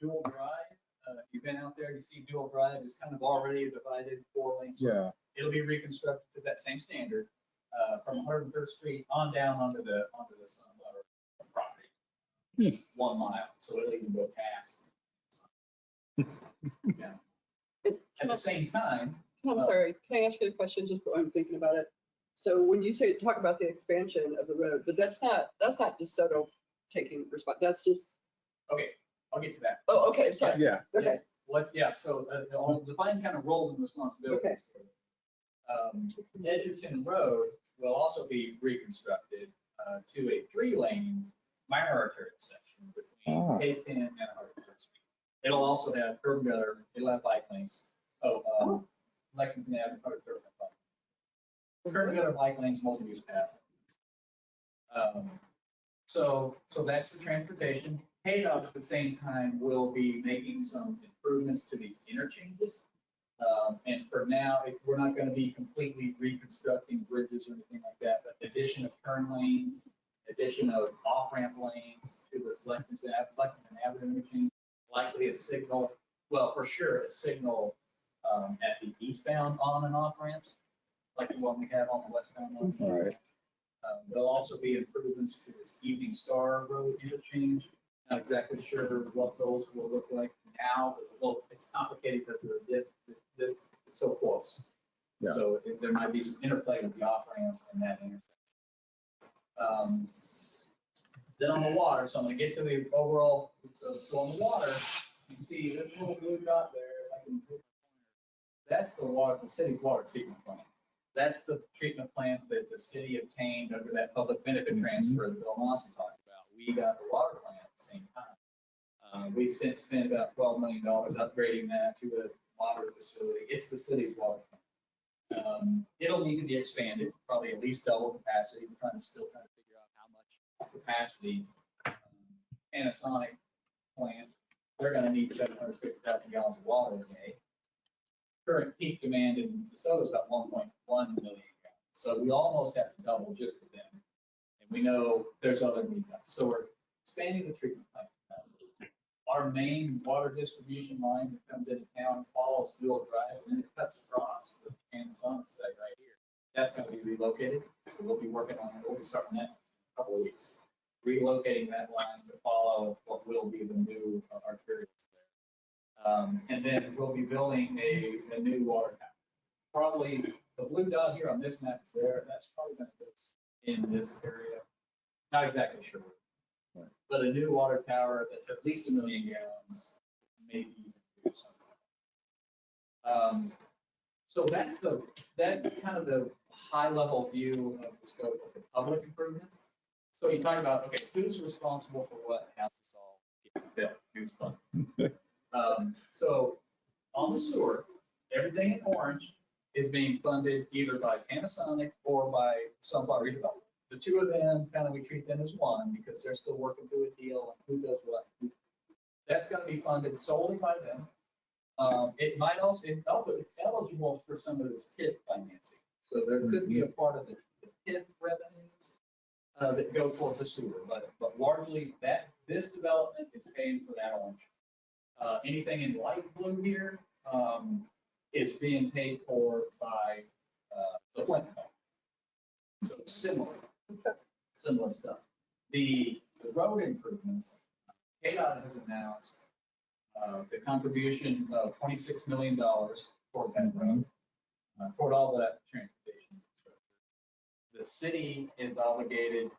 Dual Drive, you've been out there, you see Dual Drive is kind of already a divided 4-lane. Yeah. It'll be reconstructed to that same standard from 103rd Street on down onto the Sunflower property. 1 mile, so it'll even go past. Yeah. At the same time. I'm sorry, can I ask you a question just while I'm thinking about it? So when you talk about the expansion of the road, but that's not DeSoto taking response, that's just. Okay, I'll get to that. Oh, okay, sorry. Yeah. Okay. So I'll define kind of roles and responsibilities. Edgerton Road will also be reconstructed to a 3-lane minor arterial section between K10 and Hartford Street. It'll also have curb and gutter, it'll have bike lanes. Lexington Avenue, Hartford curb and bike. Curb and gutter, bike lanes, multi-use path. So that's the transportation. KDOT at the same time will be making some improvements to these interchanges. And for now, we're not going to be completely reconstructing bridges or anything like that, but addition of turn lanes, addition of off-ramp lanes to this Lexington Avenue interchange, likely a signal, well, for sure, a signal at the eastbound on and off ramps, like the one we have on the westbound one. Right. There'll also be improvements to this Evening Star Road interchange. Not exactly sure what those will look like now. It's complicated because of this is so close. Yeah. So there might be some interplay with the off ramps and that intersection. Then on the water, so I'm going to get to the overall. So on the water, you see this little blue dot there. That's the city's water treatment plant. That's the treatment plant that the city obtained under that public benefit transfer that Bill Lawson talked about. We got the water plant at the same time. We spent about $12 million upgrading that to a water facility. It's the city's water plant. It'll need to be expanded, probably at least double capacity. We're still trying to figure out how much capacity. Panasonic plant, they're going to need 750,000 gallons of water a day. Current peak demand in DeSoto is about 1.1 million gallons. So we almost have to double just for them. And we know there's other needs. So we're expanding the treatment plant capacity. Our main water distribution line that comes into town follows dual drive and then it cuts across the Panasonic site right here. That's going to be relocated. So we'll be working on it. We'll be starting that in a couple of weeks. Relocating that line to follow what will be the new arterials there. And then we'll be building a new water tower. Probably the blue dot here on this map is there. That's probably going to be in this area. Not exactly sure. Right. But a new water tower that's at least 1 million gallons, maybe even something. So that's kind of the high level view of the scope of the public improvements. So you talk about, okay, who's responsible for what? How's this all get built? Who's funded? So on the sewer, everything in orange is being funded either by Panasonic or by Sunflower Redevelopment. The two of them, kind of, we treat them as one because they're still working through a deal on who does what. That's going to be funded solely by them. It might also, it's eligible for some of this TIF financing. So there could be a part of the TIF revenues that go toward the sewer, but largely this development is paying for that orange. Anything in light blue here is being paid for by the Flint Bank. So similar stuff. The road improvements, KDOT has announced the contribution of $26 million toward that road, toward all that transportation infrastructure. The city is obligated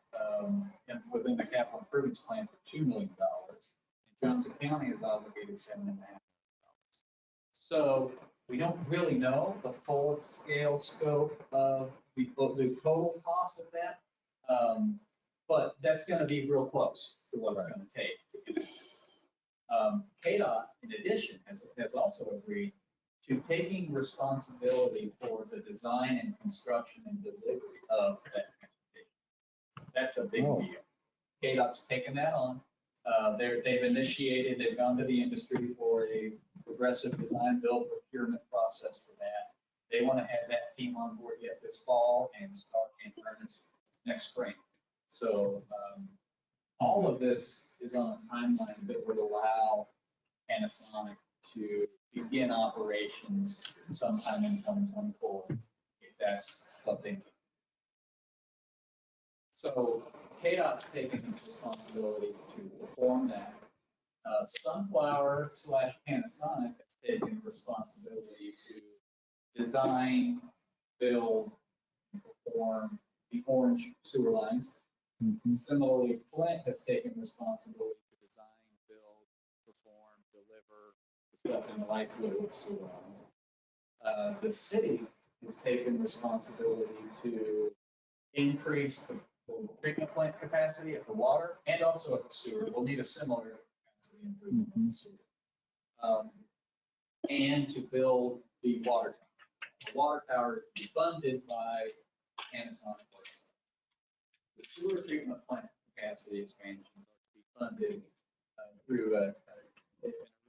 within the capital improvements plan for $2 million. Johnson County is obligated $7.5 million. So we don't really know the full scale scope of the total cost of that, but that's going to be real close to what it's going to take to get it. KDOT, in addition, has also agreed to taking responsibility for the design and construction and delivery of that transportation. That's a big deal. KDOT's taken that on. They've gone to the industry for a progressive design build procurement process for that. They want to have that team on board yet this fall and start in earnest next spring. So all of this is on a timeline that would allow Panasonic to begin operations sometime in 2024, if that's what they need. So KDOT's taking responsibility to perform that. Sunflower / Panasonic has taken responsibility to design, build, and perform the orange sewer lines. Similarly, Flint has taken responsibility to design, build, perform, deliver the stuff in the light fluid sewer lines. The city has taken responsibility to increase the treatment plant capacity of the water and also of the sewer. We'll need a similar capacity improvement in the sewer. And to build the water tower. The water tower is to be funded by Panasonic. The sewer treatment plant capacity expansions are to be funded through an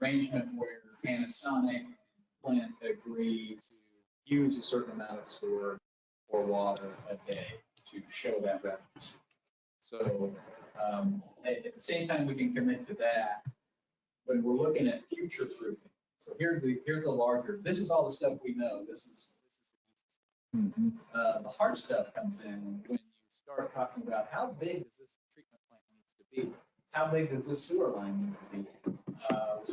arrangement where Panasonic and plant agree to use a certain amount of sewer or water a day to show that revenue. So at the same time, we can commit to that when we're looking at future proofing. So here's a larger. This is all the stuff we know. This is the easy stuff. The hard stuff comes in when you start talking about how big does this treatment plant needs to be? How big does this sewer line need to be?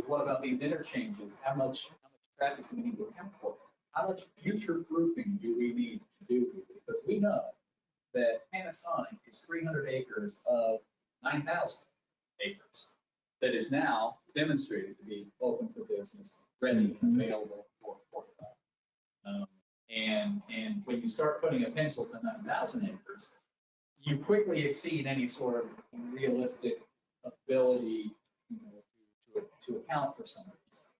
What about these interchanges? How much traffic do we need to account for? How much future proofing do we need to do? Because we know that Panasonic is 300 acres of 9,000 acres that is now demonstrated to be open for business, ready, and available for and when you start putting a pencil to 9,000 acres, you quickly exceed any sort of realistic ability, to account for some of these things.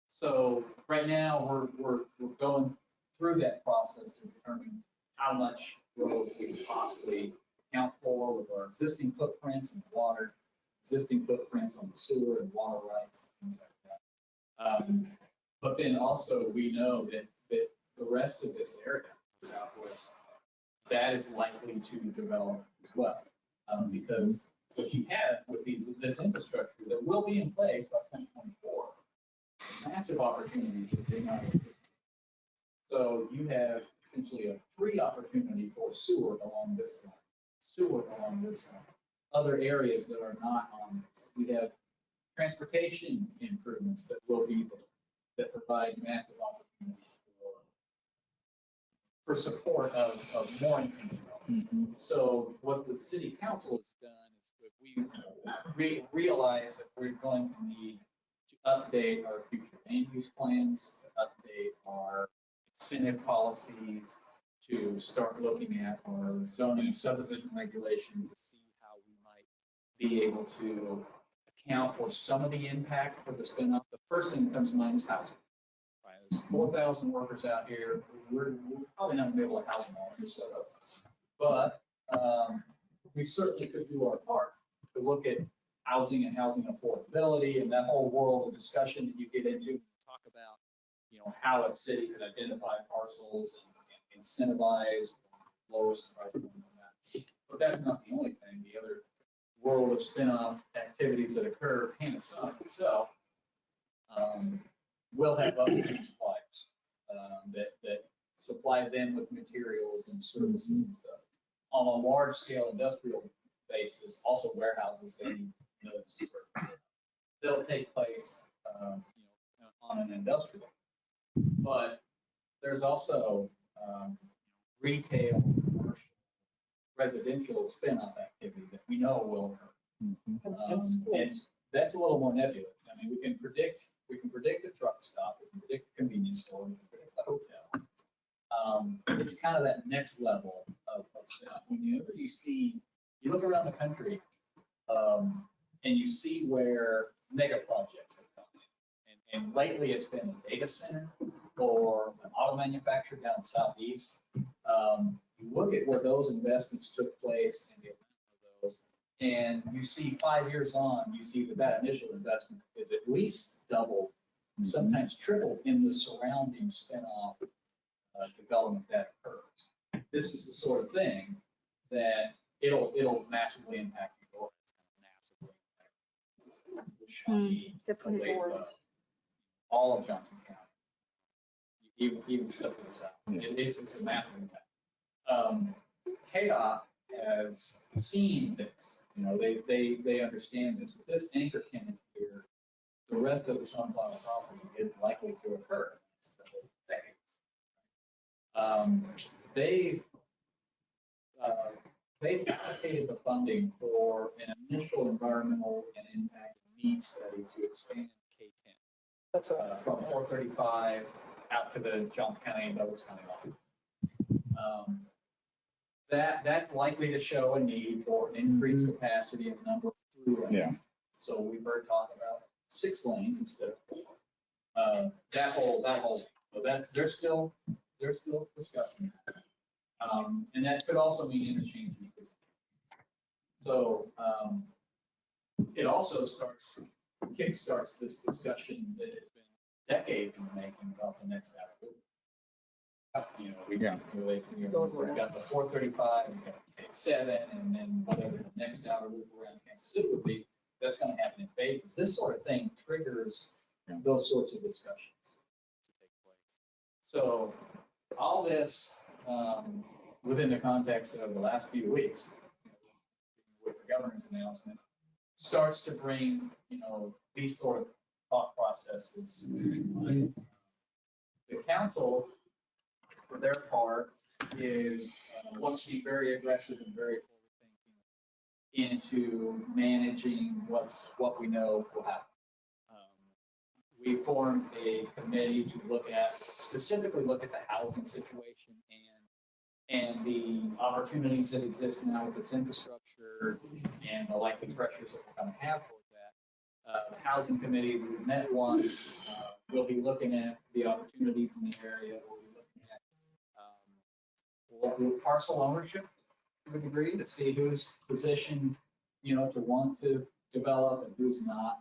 So right now we're going through that process to determine how much growth we can possibly account for with our existing footprints in the water, existing footprints on the sewer and water rights, things like that. But then also we know that the rest of this area, the Southwest, that is likely to develop as well. Because what you have with this infrastructure that will be in place by 2024, massive opportunities that did not exist. So you have essentially a free opportunity for sewer along this line, other areas that are not on this. We have transportation improvements that will be there that provide massive opportunities for support of more income development. So what the city council has done is we realize that we're going to need to update our future land use plans, to update our incentive policies, to start looking at our zoning and subdivision regulations to see how we might be able to account for some of the impact for the spin-off. The first thing that comes to mind is housing. Right? There's 4,000 workers out here. We're probably not going to be able to house them all in this setup. But we certainly could do our part to look at housing and housing affordability and that whole world of discussion that you get into when you talk about, how a city could identify parcels and incentivize lower price points on that. But that's not the only thing. The other world of spin-off activities that occur, Panasonic itself will have other suppliers that supply them with materials and services and stuff. On a large scale industrial basis, also warehouses, they need those. They'll take place on an industrial. But there's also retail, commercial, residential spin-off activity that we know will occur. And that's a little more nebulous. I mean, we can predict a truck stop, we can predict a convenience store, we can predict a hotel. It's kind of that next level of spin-off. Whenever you look around the country and you see where mega projects have come in. And lately it's been a data center or an auto manufacturer down southeast. You look at where those investments took place and the amount of those, and you see 5 years on, you see that initial investment is at least doubled, sometimes tripled in the surrounding spin-off development that occurs. This is the sort of thing that it'll massively impact your massively impact all of Johnson County, even stuff to the south. It's a massive impact. KDOT has seen this. They understand this. With this anchor tenant here, the rest of the Sunflower property is likely to occur in the next couple of decades. They've allocated the funding for an initial environmental and impact needs study to expand K10. That's what I was from 435 out to the Johnson County and Douglas County line. That's likely to show a need for an increased capacity of number of through lanes. Yeah. So we've heard talk about 6 lanes instead of 4. That whole, so they're still discussing that. And that could also mean interchange. So it also kickstarts this discussion that has been decades in the making about the next avenue. You know, we've got the 435, we've got the K7, and then whatever the next outer loop around Kansas City would be, that's going to happen in phases. This sort of thing triggers those sorts of discussions to take place. So all this within the context of the last few weeks with the governor's announcement starts to bring, these sort of thought processes. The council, for their part, wants to be very aggressive and very forward-thinking into managing what we know will happen. We formed a committee to specifically look at the housing situation and the opportunities that exist now with this infrastructure and the likely pressures that we're going to have toward that. The housing committee, we met once. We'll be looking at the opportunities in the area. We'll be looking at parcel ownership to a degree to see who's positioned, to want to develop and who's not.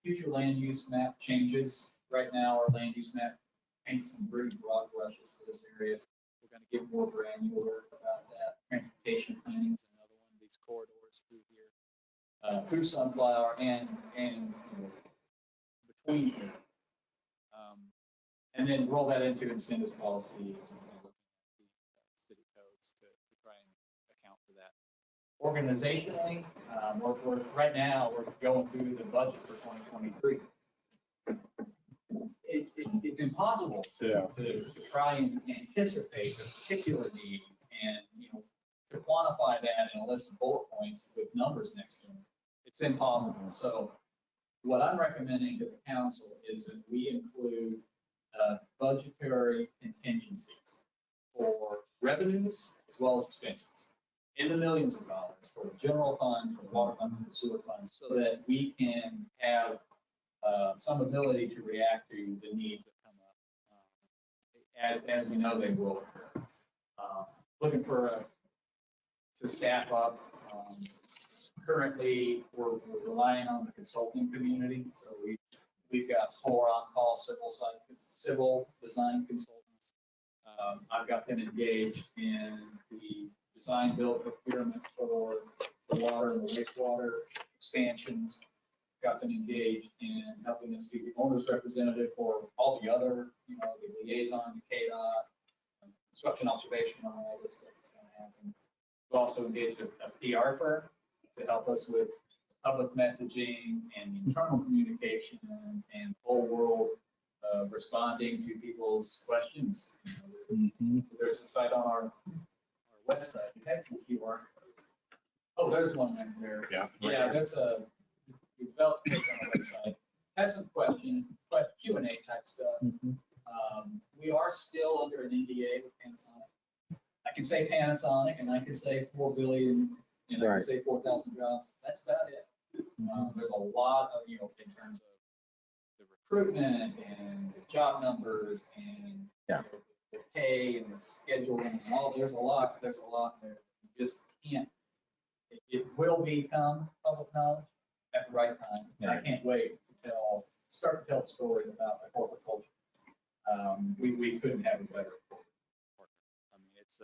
Future land use map changes. Right now, our land use map paints some pretty broad brushes for this area. We're going to get more granular about that. Transportation planning is another one of these corridors through here, through Sunflower and between here. And then roll that into incentives policies and looking at the city codes to try and account for that. Organizationally, right now we're going through the budget for 2023. It's impossible to try and anticipate the particular needs and to quantify that in a list of bullet points with numbers next to them. It's impossible. So what I'm recommending to the council is that we include budgetary contingencies for revenues as well as expenses in the millions of dollars for the general fund, for the water fund, for the sewer fund, so that we can have some ability to react to the needs that come up, as we know they will occur. Looking to staff up. Currently, we're relying on the consulting community, so we've got 4 on-call civil design consultants. I've got them engaged in the design build procurement for the water and the wastewater expansions. Got them engaged in helping us be the owner's representative for all the other, the liaison to KDOT, construction observation on all this stuff that's going to happen. We've also engaged a PR firm to help us with public messaging and internal communication and whole world responding to people's questions. There's a site on our website. It has some QR codes. Oh, there's one right there. Yeah, that's we developed it on our website. Has some questions, Q&A type stuff. We are still under an NDA with Panasonic. I can say Panasonic and I can say 4 billion and I can say 4,000 jobs. That's about it. There's a lot of, in terms of the recruitment and the job numbers and the pay and the scheduling and all. There's a lot there. You just can't. It will become public knowledge at the right time. And I can't wait to start to tell the story about the corporate culture. We couldn't have a better partner. I mean, it's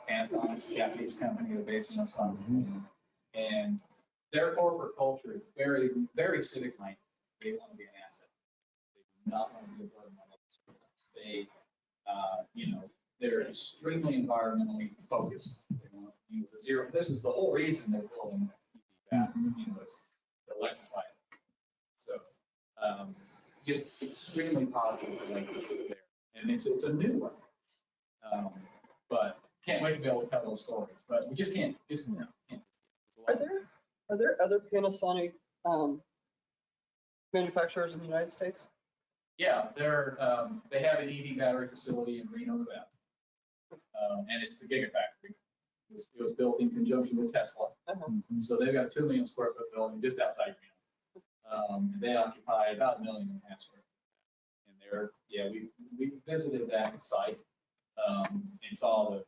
Panasonic's a Japanese company, they're based in Osaka, and their corporate culture is very, very civic minded. They want to be an asset. They do not want to be a burden on other services. They, they're extremely environmentally focused. They want the zero. This is the whole reason they're building EV battery. It's electrified. So, just extremely positive relationship there, and it's a new one. But can't wait to be able to tell those stories. But we just can't. Are there other Panasonic manufacturers in the United States? Yeah, they have an EV battery facility in Reno, Nevada. And it's the Gigafactory. It was built in conjunction with Tesla. So they've got a 2 million square foot building just outside Reno. They occupy about 1.5 million square feet. And we visited that site and saw the,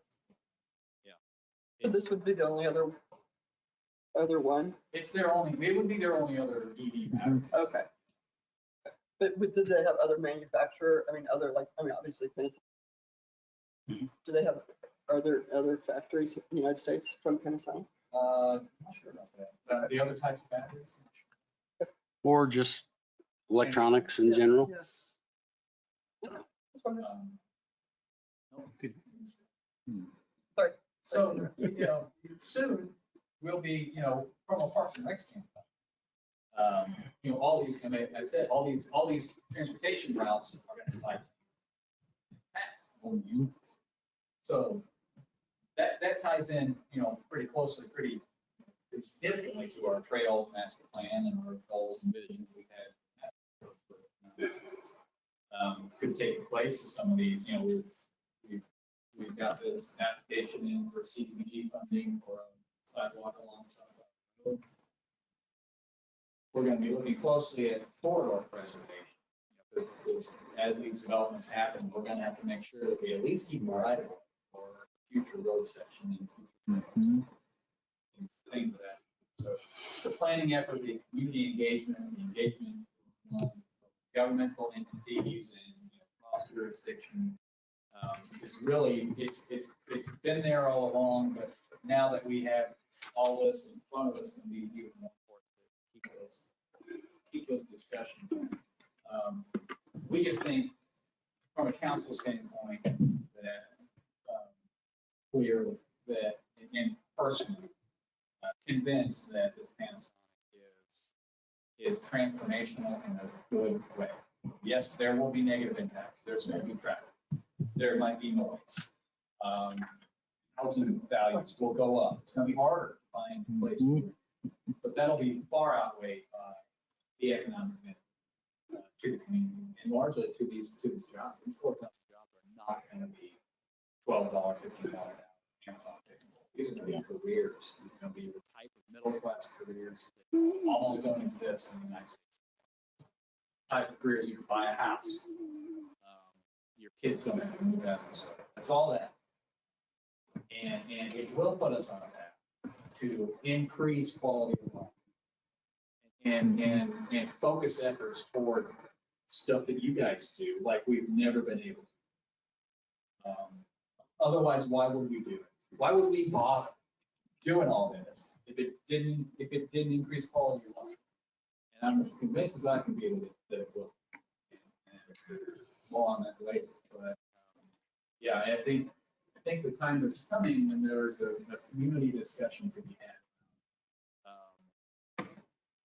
So this would be the only other one? it would be their only other EV battery. Okay. But do they have other manufacturer, obviously, do they have, are there other factories in the United States from Panasonic? Not sure about that. The other types of batteries? Or just electronics in general. Yeah. Just wondering. No. Sorry. So, soon we'll be, from a Parks and Rec standpoint, all these, and I said, all these transportation routes are going to like pass. So that ties in, pretty closely, pretty significantly to our trails master plan and our goals and visions we've had. Could take the place of some of these, we've got this application in for CDBG funding for a sidewalk alongside the road. We're going to be looking closely at corridor preservation. Because as these developments happen, we're going to have to make sure that we at least keep the right of way for future road section and future trails and things of that. So the planning effort, the community engagement, the engagement of governmental entities and cross jurisdictions is really, it's been there all along, but now that we have all this in front of us, it's going to be even more important to keep those discussions. We just think, from a council standpoint, that we're that, and personally convinced that this Panasonic is transformational in a good way. Yes, there will be negative impacts. There's going to be traffic. There might be noise. Housing values will go up. It's going to be harder to find a place to live. But that'll be far outweighed by the economic benefit to the community and largely to these jobs. These 4,000 jobs are not going to be $12, $15 an hour Amazon tickets. These are going to be careers. These are going to be the type of middle class careers that almost don't exist in the United States. Type of careers you can buy a house. Your kids don't have to move out. So that's all that. And it will put us on a path to increase quality of life and focus efforts toward stuff that you guys do like we've never been able to. Otherwise, why would we do it? Why would we bother doing all this if it didn't increase quality of life? And I'm as convinced as I can be that it will. And more on that later. But yeah, I think the time is coming when there's a community discussion to be had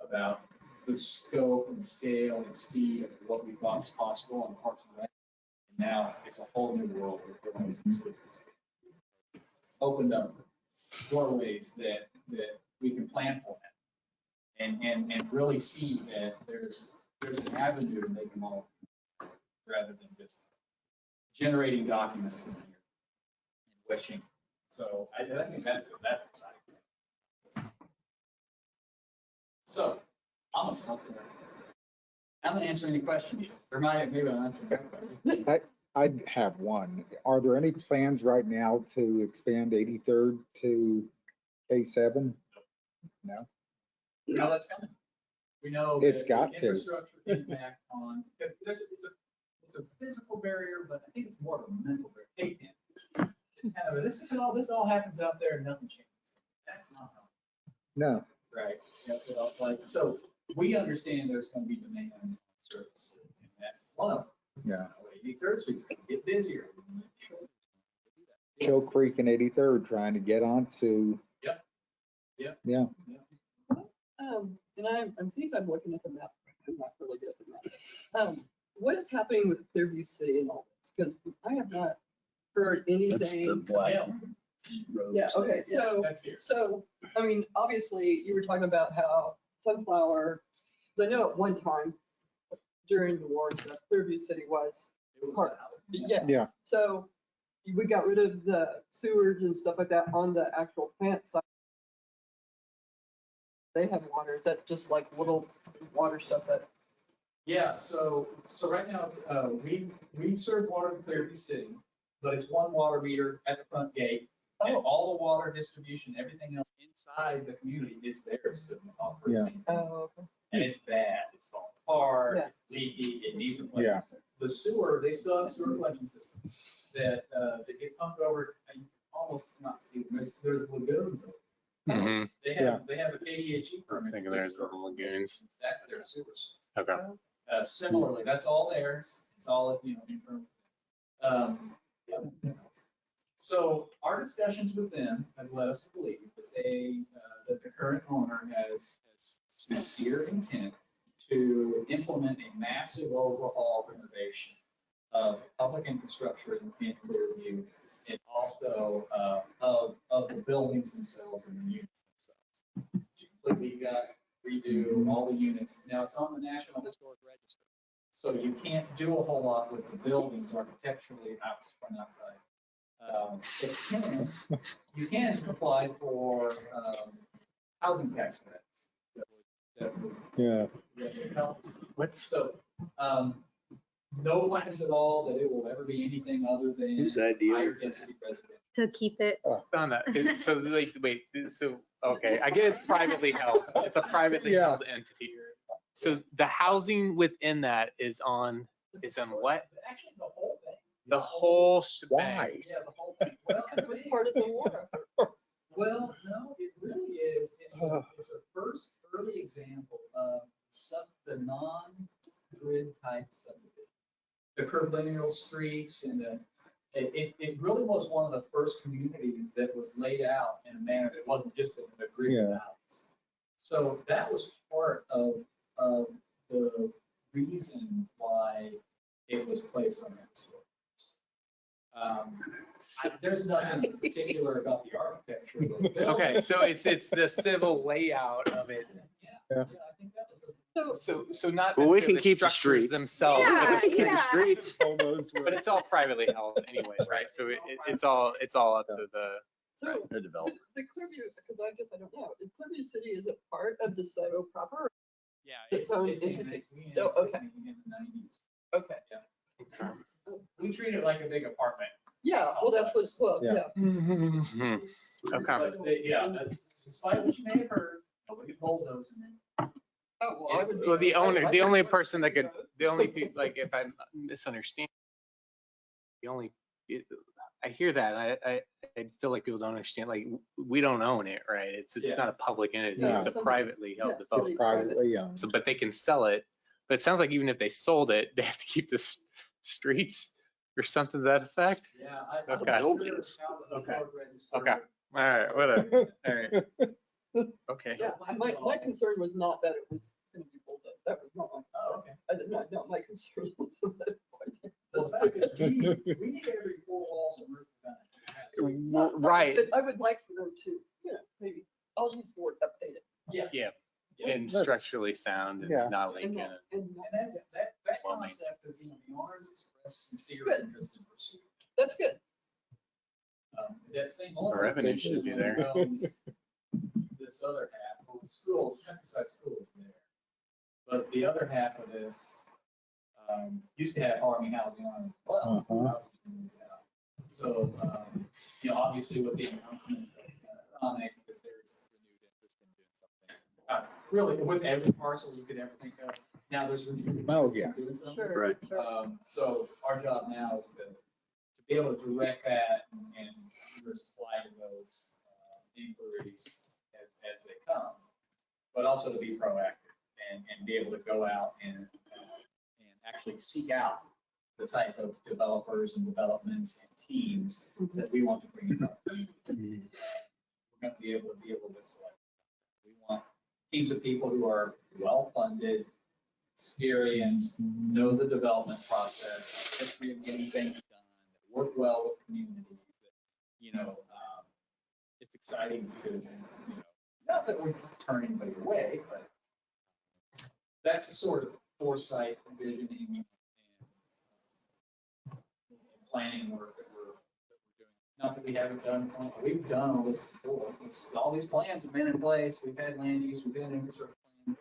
about the scope and scale and speed of what we thought was possible on Parks and Rec. And now it's a whole new world with Renovations. Opened up doorways that we can plan for that and really see that there's an avenue to make them all rather than just generating documents in here and wishing. So I think that's exciting. So I'm gonna answer any questions. Or maybe I'll answer any questions. I have one. Are there any plans right now to expand 83rd to K7? No. No, that's coming. We know It's that got the to. infrastructure impact on, it's a physical barrier, but I think it's more of a mental barrier. It's kind of, this all happens out there and nothing changes. That's not how. No. Right. Yep, so we understand there's going to be demands on services, and that's one of them. Yeah. 83rd Street's going to get busier. Chill Creek and 83rd trying to get onto. Yep. Yeah. And I think I'm looking at the map. I'm not really good at the map. What is happening with Clearview City and all this? Because I have not heard anything. That's the black road. Yeah, okay, so, I mean, obviously, you were talking about how Sunflower, I know at one time, during the war and stuff, Clearview City was It was part a of house. it. Yeah. Yeah. So we got rid of the sewers and stuff like that on the actual plant side. They have water. Is that just like little water stuff that? Yeah, so right now, we serve water in Clearview City, but it's one water meter at the front gate. And Oh. all the water distribution, everything else inside the community is theirs to operate. Yeah. Oh, okay. And it's bad, it's falling apart, Yeah. it's leaky, it needs Yeah. replacement. The sewer, they still have a sewer collection system that gets pumped over, and you can almost not see, there's lagoons. Mhm. They have a KDHE permit. Thinking there's little lagoons. That's their sewers. Okay. Similarly, that's all theirs. It's all, internal. Yeah. So our discussions with them have led us to believe that the current owner has sincere intent to implement a massive overhaul renovation of public infrastructure in Clearview, and also of the buildings themselves and the units themselves. Completely redo all the units. Now, it's on the National Historic Register, so you can't do a whole lot with the buildings architecturally from outside. You can apply for housing tax credits. That would help. So, no plans at all that it will ever be anything other than Whose idea higher was that? density residential. To keep it. On that. So like, wait, so, okay, I get it's privately held. It's a privately Yeah. held entity. So the housing within that is on what? Actually, the whole thing. The whole shebang. Why? Yeah, the whole thing. Well, Because it was part of the war. Well, no, it really is. It's a first early example of the non-grid type subdivision. The curvilineal streets and it really was one of the first communities that was laid out in a manner that wasn't just a grid Yeah. balance. So that was part of the reason why it was placed on that store. There's nothing in particular about the architecture of the building. Okay, so it's the civil layout of it. Yeah, I think that was a. So not Well, we necessarily can the keep the structures streets. themselves, Yeah, but the yeah. streets. Almost. But it's all privately held anyways, right? So it's all up to the. So The development. the Clearview, because I guess I don't know, is Clearview City, is it part of DeSoto proper? Yeah. Its own It's entity. annexed. We Oh, annexed it okay. in the 90s. Okay. We treat it like a big apartment. Yeah, well, that's what's, well, Yeah. yeah. Mhm. Okay. But despite what you may have heard, nobody bulldozed in there. Oh, well, I would be- Well, the I only would- person that could, the only people, like, if I'm misunderstanding, I hear that, I feel like people don't understand, like, we don't own it, right? It's Yeah. not a public entity, No. it's a privately held Yeah, development. It's privately owned. So, but they can sell it, but it sounds like even if they sold it, they have to keep the streets or something to that effect? Yeah. Okay. Okay. Okay. All right, whatever, all right. Okay. Yeah, my concern was not that it was going to be bulldozed. That was not my Oh, concern. okay. I did not know my concern was that point. Well, the fact is, we need every 4 walls and roof done. Well, Right. But I would like for them to, maybe, I'll use the word updated. Yeah. And structurally sound Yeah. and not leaking. And that Well, concept is, the owners express sincere Good. interest in pursuit. That's good. That same. The revenue should be there. owns This other half, well, the schools, Countryside School is there. But the other half of this, used to have Harmony Housing on it as well. Houses were moved out. So, obviously with the announcement on it, that there's renewed interest in doing something. Really, with every parcel you could ever think of, now there's renewed Oh, interest yeah. in doing something. Sure. Right. Sure. So our job now is to be able to direct that and reply to those inquiries as they come, but also to be proactive and be able to go out and actually seek out the type of developers and developments and teams that we want to bring in. We're going to be able to select. We want teams of people who are well-funded, experienced, know the development process, history of getting things done, that work well with communities, that, it's exciting to, not that we're turning anybody away, but that's the sort of foresight, visioning, and planning work that we're doing. Not that we haven't done, we've done all this before. All these plans have been in place. We've had land use, we've had infrastructure plans.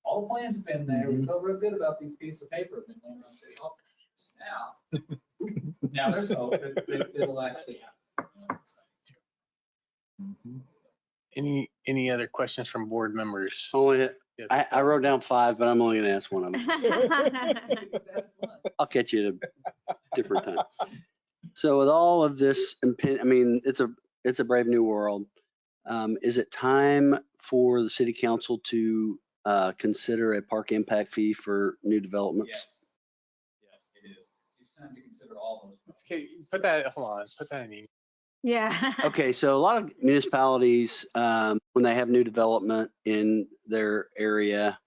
All the plans have been there. We feel real good about these pieces of paper that have been laying around city hall. Now there's hope that it'll actually happen. Any other questions from board members? Only, Yeah. I wrote down 5, but I'm only gonna ask one of them. That's fun. I'll catch you at a different time. So with all of this, I mean, it's a brave new world. Is it time for the city council to consider a park impact fee for new developments? Yes. Yes, it is. It's time to consider all those. Okay, put that in. Yeah. Okay, so a lot of municipalities, when they have new development in their area,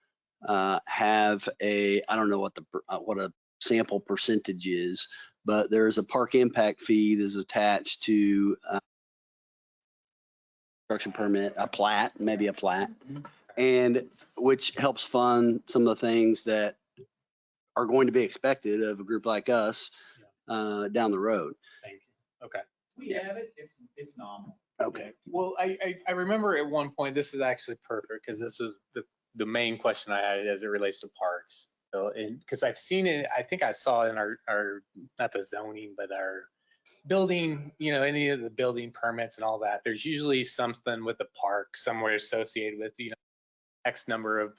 have I don't know what a sample percentage is, but there's a park impact fee that's attached to construction permit, maybe a plat, and which helps fund some of the things that are going to be expected of a group like us down the road. Thank you. Okay. We have it. It's nominal. Okay. Well, I remember at one point, this is actually perfect because this was the main question I had as it relates to parks. So, because I've seen it, I think I saw it in our not the zoning, but our building, any of the building permits and all that. There's usually something with the park somewhere associated with, X number of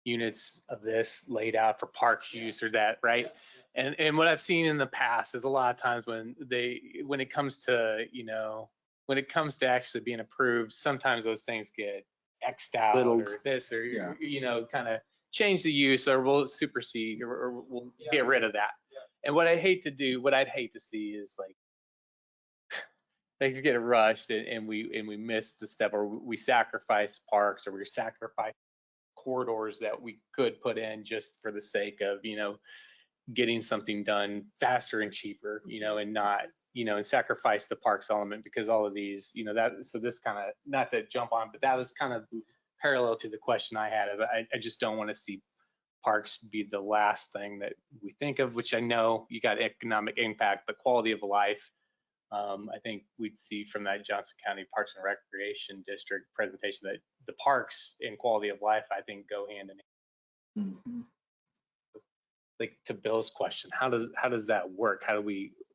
units of this laid out for parks use or that, right? And what I've seen in the past is a lot of times when it comes to actually being approved, sometimes those things get X'd out or this or, kind of change the use or we'll supersede or we'll get rid of that. And what I'd hate to see is like things get rushed and we miss the step or we sacrifice parks or we sacrifice corridors that we could put in just for the sake of, getting something done faster and cheaper, and not, and sacrifice the parks element because all of these, so this kind of, not to jump on, but that was kind of parallel to the question I had. I just don't want to see parks be the last thing that we think of, which I know you got economic impact, but quality of life. I think we'd see from that Johnson County Parks and Recreation District presentation that the parks and quality of life, I think, go hand in hand. Mhm. Like to Bill's question, how does that work?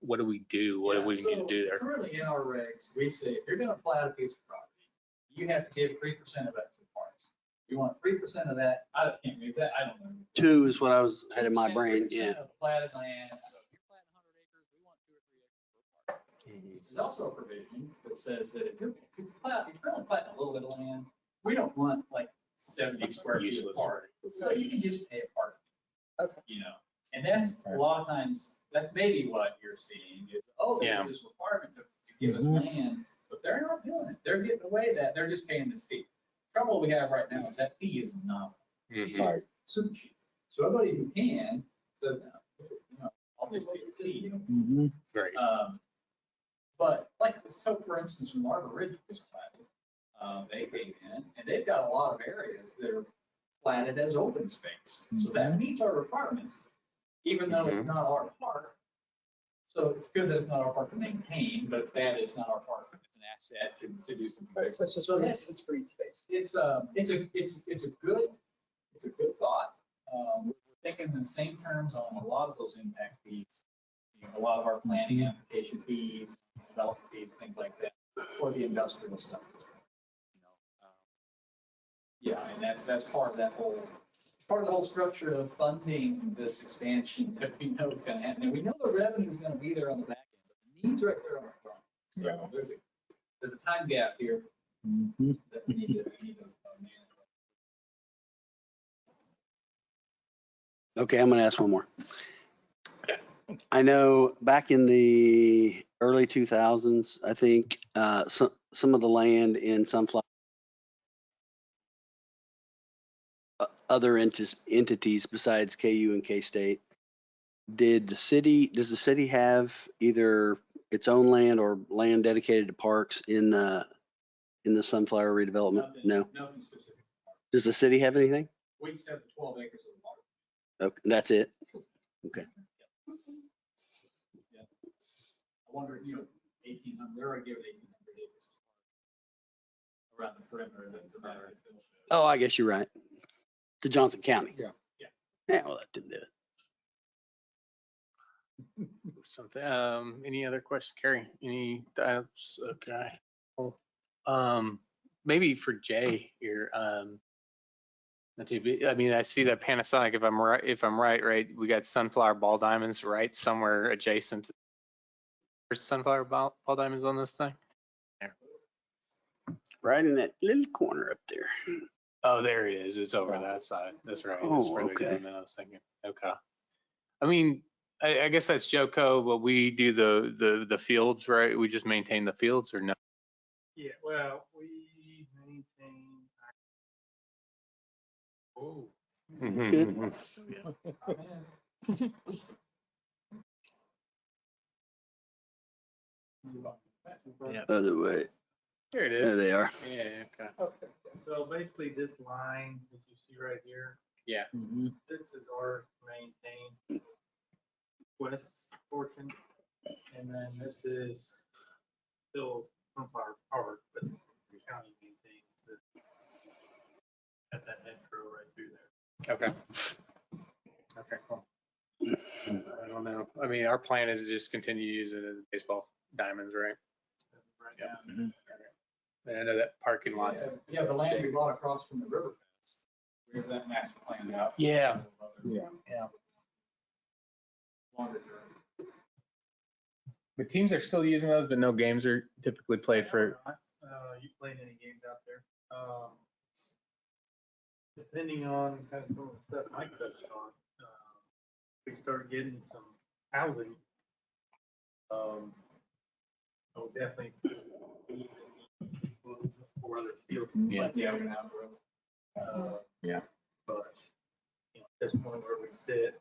What do we do? What do we need to do there? Currently in our regs, we say if you're going to plat a piece of property, you have to give 3% of that to the parks. You want 3% of that. I can't use that. I don't know. 2 is what I had in my brain. 3% Yeah. of the platted land. So if you're planting 100 acres, we want 2 or 3 acres per park. There's also a provision that says that if you're only planting a little bit of land, we don't want like 70 square feet of park. So you can just pay a park. Okay. And that's a lot of times, that's maybe what you're seeing is, there's this requirement to give us land, but they're not doing it. They're getting away that they're just paying this fee. The trouble we have right now is that fee is nominal. Right. Super cheap. So everybody who can says, I'll just pay the fee. Mhm. Right. But so for instance, when Marble Ridge was platted, they came in and they've got a lot of areas that are platted as open space. So that meets our requirements, even though it's not our park. So it's good that it's not our park to maintain, but it's bad that it's not our park. It's an asset to do something. Right, so it's just it's green space. It's a good thought. We're thinking in the same terms on a lot of those impact fees. A lot of our planning application fees, development fees, things like that, for the industrial stuff. And that's part of that whole structure of funding this expansion that we know is going to happen. And we know the revenue is going to be there on the back end, but the needs right there on the front. So there's a time gap here that we need to manage. Okay, I'm gonna ask one more. I know back in the early 2000s, I think some of the land in Sunflower, other entities besides KU and K-State, does the city have either its own land or land dedicated to parks in the Sunflower redevelopment? No. Nothing specific. Does the city have anything? We just have the 12 acres of water. Okay, that's it. I wonder, 1,800, they're already given 1,800 acres around the perimeter of the battery. Oh, I guess you're right. To Johnson County. Yeah. Yeah, well, that didn't do it. Something, any other questions, Carrie? Any doubts? Okay. Cool. Maybe for Jay here, not too big- I mean, I see that Panasonic, if I'm right, we got sunflower ball diamonds right somewhere adjacent. There's sunflower ball diamonds on this thing? Right in that little corner up there. Oh, there it is. It's over that side. That's right. It's Oh, further okay. down than I was thinking. Okay. I mean, I guess that's Joco, but we do the fields, right? We just maintain the fields or no? Yeah, well, we maintain. Oh. Mhm. Yeah. Other way. There it There is. they are. Yeah, okay. Okay, so basically this line that you see right here, Yeah. this is our maintained west portion. And then this is still Sunflower Park, but the county maintains this. At that intro right through there. Okay. Okay, cool. I don't know. I mean, our plan is to just continue to use it as baseball diamonds, right? Right Yeah. now. And I know that parking lot's. Yeah, the land we bought across from the river. We have that master planned out. Yeah. Yeah. Yeah. Longer term. The teams are still using those, but no games are typically played for. You played any games out there? Depending on kind of some of the stuff Mike touched on, we start getting some housing. So definitely for other fields. Yeah. Yeah, we're gonna have Yeah. But, at this point where we sit,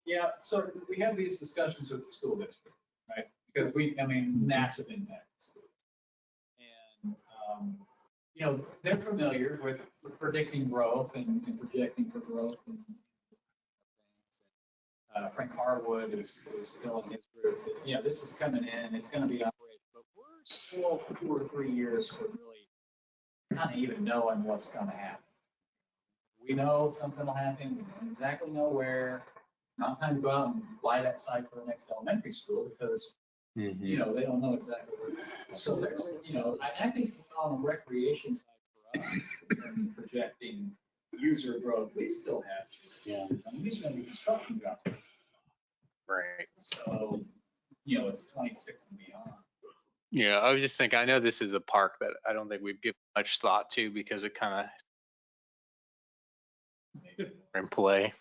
Yeah, so we have these discussions with the school district, right? Because massive impact. to schools. And, they're familiar with predicting growth and projecting for growth. And Frank Harwood is still in his group. This is coming in, it's gonna be operational, but we're still 2 or 3 years for really kind of even knowing what's gonna happen. We know something will happen, we don't exactly know where. Not time to go out and buy that site for the next elementary school because, they don't know exactly where. So there's, I think on the recreation side for us, in terms of projecting user growth, we still have. Yeah. These are gonna be construction jobs. Right. So, it's 26 and beyond. Yeah, I was just thinking, I know this is a park that I don't think we've given much thought to because it kind of in play.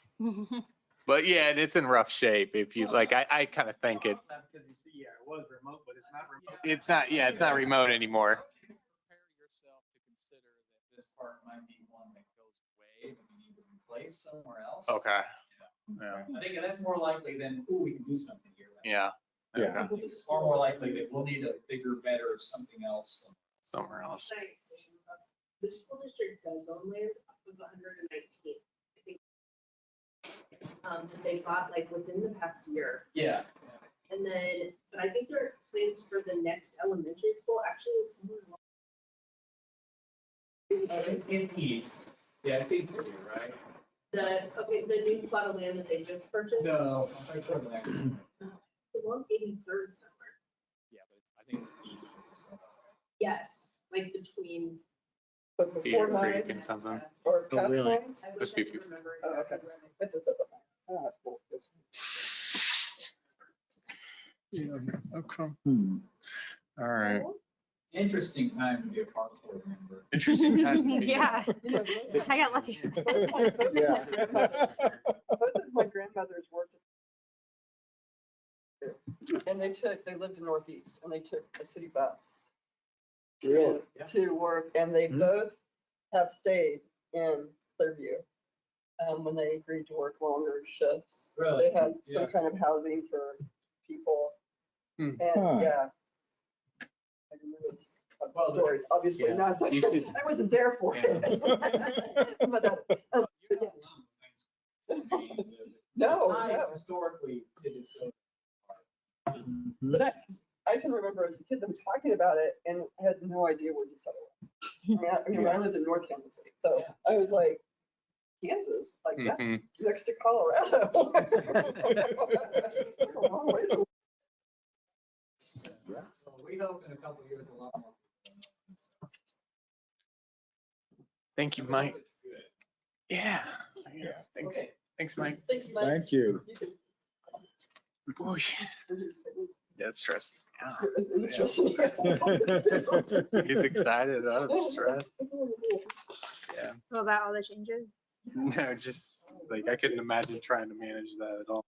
But yeah, it's in rough shape. If you like, I kind of think it. because you see, it was remote, but it's not remote. It's not. Yeah, it's not remote anymore. Prepare yourself to consider that this part might be one that goes away and we need to replace somewhere else. Okay. Yeah. I think that's more likely than, we can do something here. Yeah. Yeah. Okay. It's far more likely that we'll need a bigger, better something else. Somewhere else. The school district does own land up of 119, I think. That they bought like within the past year. Yeah. And then, but I think there are plans for the next elementary school actually is somewhere along. It's east. Yeah, it's east of here, right? The new plot of land that they just purchased. No, I'm sorry, back. Along 83rd somewhere. Yeah, but I think it's east. So. Yes, like between. But before Peter Creek mine, and something. or Oh, past really? mine? I wish Must I be could remember. Oh, okay. exactly where. Okay. Hmm. All right. Interesting time to be a park board member. Interesting time. to be- Yeah, I got lucky. Yeah. Both of my grandmothers worked. And they lived in Northeast, and they took a city bus Really? to work, and they both have stayed in Clearview when they agreed to work longer shifts. Really? They had Yeah. some kind of housing for people. Hmm. And Huh. yeah. I remember the Well, stories, obviously yeah. not, You should- I wasn't there for it. But, You're not yeah. alone when things No, Ties no. historically to the soda. But I can remember as a kid them talking about it and I had no idea where DeSoto was. I mean, I lived in North Kansas City, so I was like, Kansas, like that's next to Colorado. It's a long ways away. So we hope in a couple of years a lot more. Thank you, We hope Mike. it's good. Yeah. Thanks. Okay. Thanks, Mike. Thanks, Mike. Thank you. Boy, that's stressing. It's stressing me out. He's excited. I'm stressed. Yeah. Well, about all the changes. No, just like I couldn't imagine trying to manage that at all.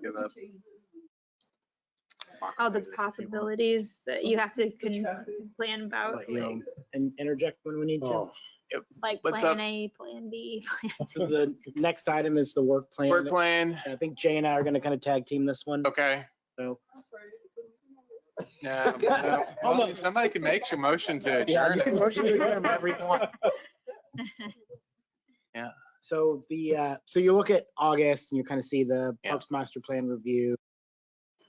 Give up. All the possibilities that you have to plan about, Let you and interject when we need to. like What's plan up? A, plan B. So the next item is the work plan. Work plan. I think Jay and I are going to kind of tag team this one. Okay. So Yeah. Well, Almost. somebody can make your motion to yeah, adjourn you can it. motion to adjourn whenever you want. Yeah. So so you look at August and you kind of see the Yeah. Parks Master Plan review,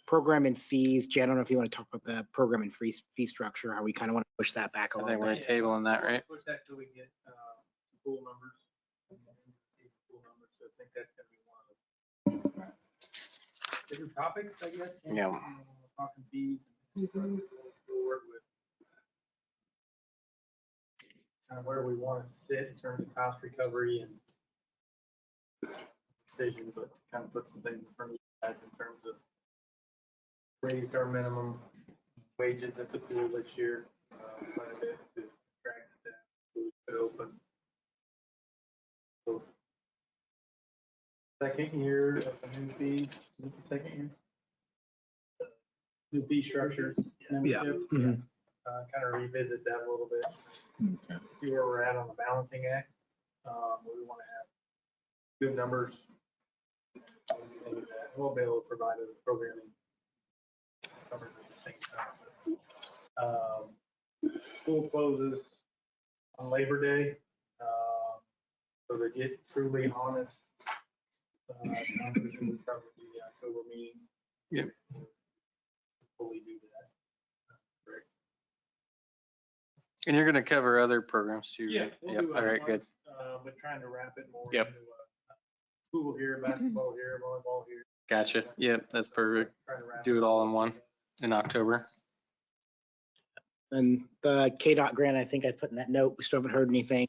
program and fees. Jay, I don't know if you want to talk about the program and fee structure, how we kind of want to push that back a I little think we're bit. tabling that, right? Push that till we get pool numbers. Pool numbers, so I think that's gonna be one of the bigger topics, I guess. Yeah. Talking fees. and going forward with kind of where we want to sit in terms of cost recovery and decisions, but kind of put some things in front of you guys in terms of raised our minimum wages at the pool this year, quite a bit to attract staff, pool to open. So, second year of the new fee, this is the second year? New fee structures. membership. Mhm. Kind of revisit that a little bit, Okay. see where we're at on the balancing act. We want to have good numbers. And we'll be able to provide the programming covered at the same time. School closes on Labor Day. So to get truly honest, conversation would probably be the October meeting. Yep. Fully do that. Correct. And you're gonna cover other programs too. Yeah. right? We'll Yep. do All right, other good. ones, but trying to wrap it more Yep. into school here, basketball here, volleyball here. Gotcha. Yep, that's perfect. Trying to wrap Do it all in one in October. And the KDOT grant, I think I put in that note, we still haven't heard anything.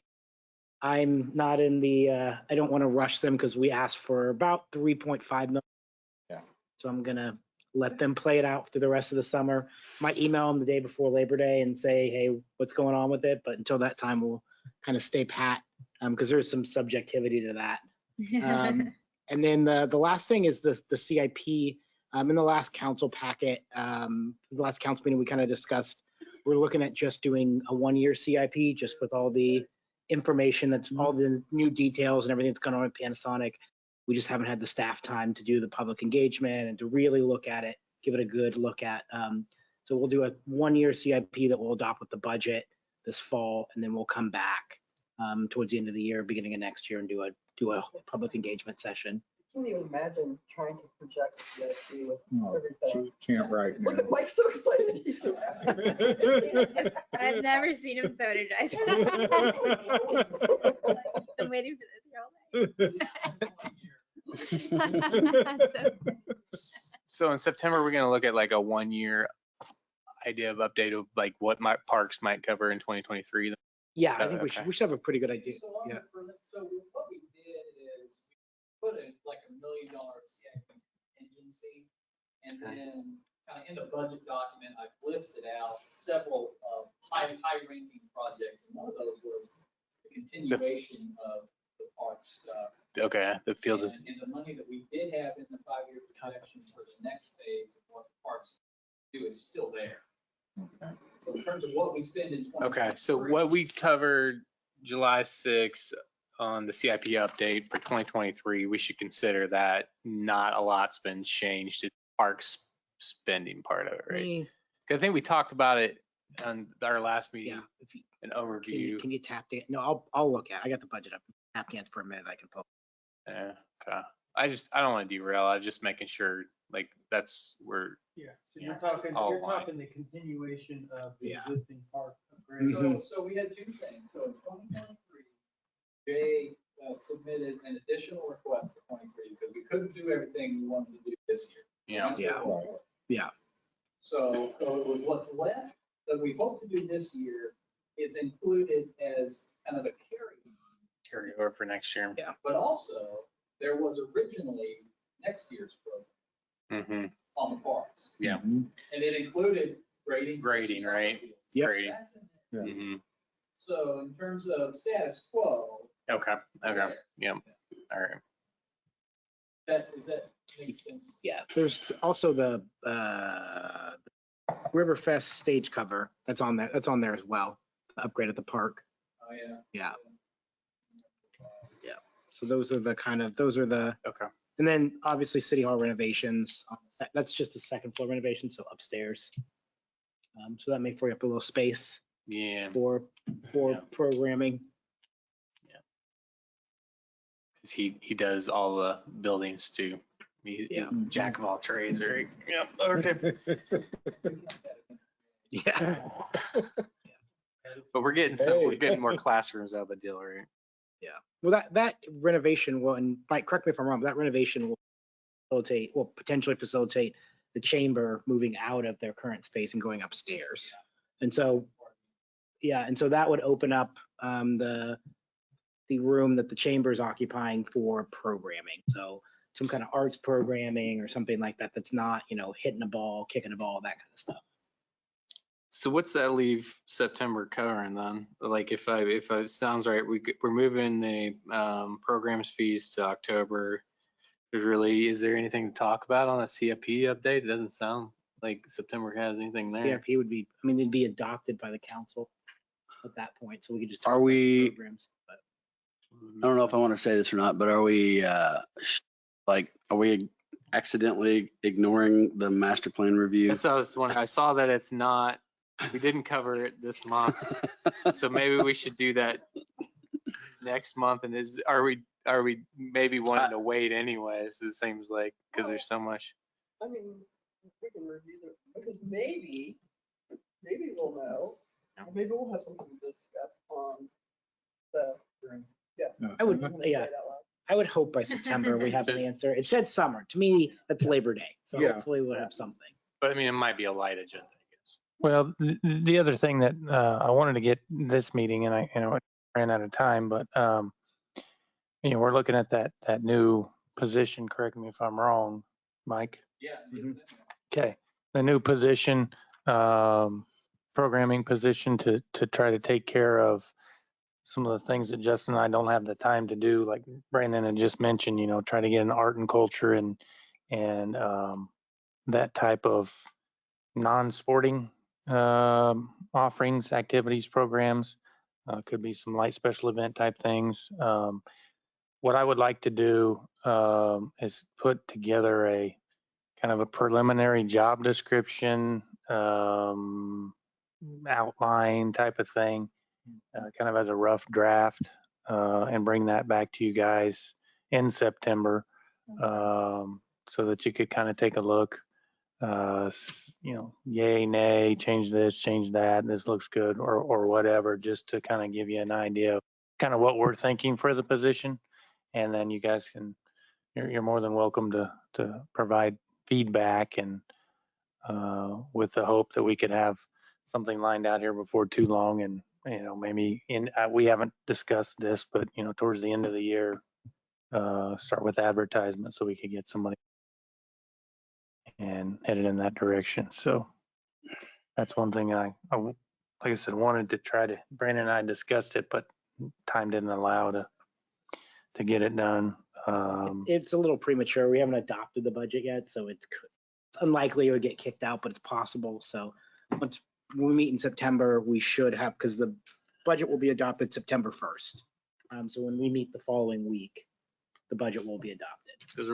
I'm not in the, I don't want to rush them because we asked for about 3.5 million. Yeah. So I'm gonna let them play it out through the rest of the summer. Might email them the day before Labor Day and say, hey, what's going on with it? But until that time, we'll kind of stay pat, because there's some subjectivity to that. And then the last thing is the CIP. In the last council packet, the last council meeting, we kind of discussed, we're looking at just doing a 1-year CIP, just with all the information that's all the new details and everything that's going on at Panasonic. We just haven't had the staff time to do the public engagement and to really look at it, give it a good look at. So we'll do a 1-year CIP that we'll adopt with the budget this fall, and then we'll come back towards the end of the year, beginning of next year, and do a public engagement session. I can't even imagine trying to project CIP with No, everything. can't right Look now. at Mike's so excited. He's so happy. I've never seen him so energized. Been waiting for this your whole life. So in September, we're gonna look at like a 1-year idea of update of like what parks might cover in 2023. Yeah, I think we Okay. should have a pretty good idea. So on Yeah. so what we did is we put in like $1 million CIP contingency. And then kind of in the budget document, I've listed out several high ranking projects. And one of those was the continuation of the parks stuff. Okay, the fields of, And the money that we did have in the 5-year projections for the next phase of what the parks do is still there. Okay. So in terms of what we spend in 2023. okay, so what we covered July 6th on the CIP update for 2023, we should consider that not a lot's been changed to parks spending part of it, right? 'Cause I think we talked about it on our last meeting, Yeah. If you, an can overview. you tap dance? No, I'll look at it. I got the budget up. Tap dance for a minute. I can pull. Yeah, Okay. I don't want to derail. I'm just making sure, like, that's where, Yeah, so you're talking All line. the continuation of the Yeah. existing park upgrade. Mhm. So we had 2 things. So in 2023, Jay submitted an additional request for 23 because we couldn't do everything we wanted to do this year. Yeah. Yeah. So it was what's left that we hope to do this year is included as kind of a carry over for next year. Yeah. but also there was originally next year's program Mm-hmm. on the parks. Yeah. And it included grading. Grading, right? Yep. Grading. That's in there. Yeah. Mm-hmm. So in terms of status quo, Okay. Yep. All right. that makes sense. Yeah, there's also the Riverfest stage cover that's on there. That's on there as well. The upgrade at the park. Oh, yeah. Yeah. So those are the Okay. and then obviously City Hall renovations. That's just the second floor renovation, so upstairs. So that may free up a little space Yeah. for Yeah. programming. 'Cause he does all the buildings too. He's Yeah. jack of all trades, right? Yep. Okay. Yeah. But we're getting more classrooms out of the deal, right? Yeah. Well, that renovation will, and Mike, correct me if I'm wrong, but that renovation will potentially facilitate the chamber moving out of their current space and going upstairs. And so, yeah, and so that would open up the room that the chamber is occupying for programming. So some kind of arts programming or something like that that's not, hitting a ball, kicking a ball, that kind of stuff. So what's that leave September covering then? Like if it sounds right, we're moving the programs fees to October. Is there anything to talk about on a CIP update? It doesn't sound like September has anything there. CIP would be, they'd be adopted by the council at that point, so we could just. talk Are about the we- programs, but I don't know if I want to say this or not, but are we accidentally ignoring the master plan review? That's what I was wondering. I saw that it's not, we didn't cover it this month. So maybe we should do that next month. And are we maybe wanting to wait anyways? It seems like, because there's so much. I mean, we can review it, because maybe we'll know, or maybe we'll have something to discuss on the, I would, I'm gonna say yeah, it out loud. I would hope by September we have an answer. It said summer. To me, that's Labor Day. So Yeah. hopefully we'll have something. But I mean, it might be a light agenda, I guess. Well, the other thing that I wanted to get this meeting, and I ran out of time, but we're looking at that new position. Correct me if I'm wrong, Mike. Yeah. Mhm. Okay, the new position, programming position to try to take care of some of the things that Justin and I don't have the time to do, like Brandon had just mentioned, try to get an art and culture and that type of non-sporting offerings, activities, programs. Could be some light special event type things. What I would like to do is put together a kind of a preliminary job description, outline type of thing, kind of as a rough draft, and bring that back to you guys in September, so that you could kind of take a look, yay, nay, change this, change that, this looks good, or whatever, just to kind of give you an idea of kind of what we're thinking for the position. And then you guys you're more than welcome to provide feedback, and with the hope that we could have something lined out here before too long. And maybe we haven't discussed this, but towards the end of the year, start with advertisement so we could get somebody and headed in that direction. So that's one thing I like I said, wanted to try to. Brandon and I discussed it, but time didn't allow to get it done. It's a little premature. We haven't adopted the budget yet, so it's unlikely it would get kicked out, but it's possible. So when we meet in September, we should have, because the budget will be adopted September 1st. So when we meet the following week, the budget will be adopted. Because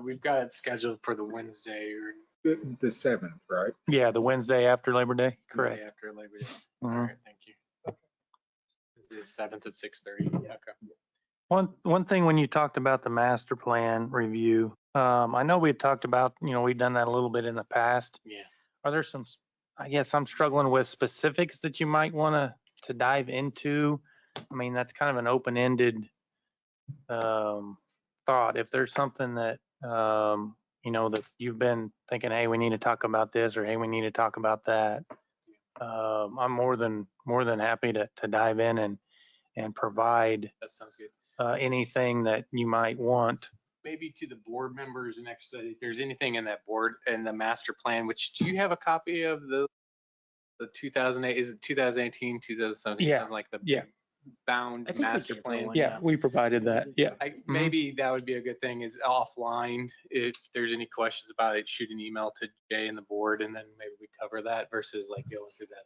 we've got it scheduled for the Wednesday or The 7th, right? Yeah, the Wednesday after Labor Day. Correct. Wednesday after Labor Day. Mhm. All right, thank you. This is 7th at 6:30. Okay. One thing when you talked about the master plan review, I know we had talked about, we've done that a little bit in the past. Yeah. Are there some, I guess I'm struggling with specifics that you might want to dive into? I mean, that's kind of an open-ended thought. If there's something that, that you've been thinking, hey, we need to talk about this, or hey, we need to talk about that. I'm more than happy to dive in and provide That sounds good. anything that you might want. Maybe to the board members and actually, if there's anything in that board and the master plan, which do you have a copy of the 2008, is it 2018, 2017, Yeah. something like the Yeah. bound I think we master gave her plan? one. Yeah, we provided that. Yeah. Maybe that would be a good thing is offline. If there's any questions about it, shoot an email to Jay and the board, and then maybe we cover that versus like going through that.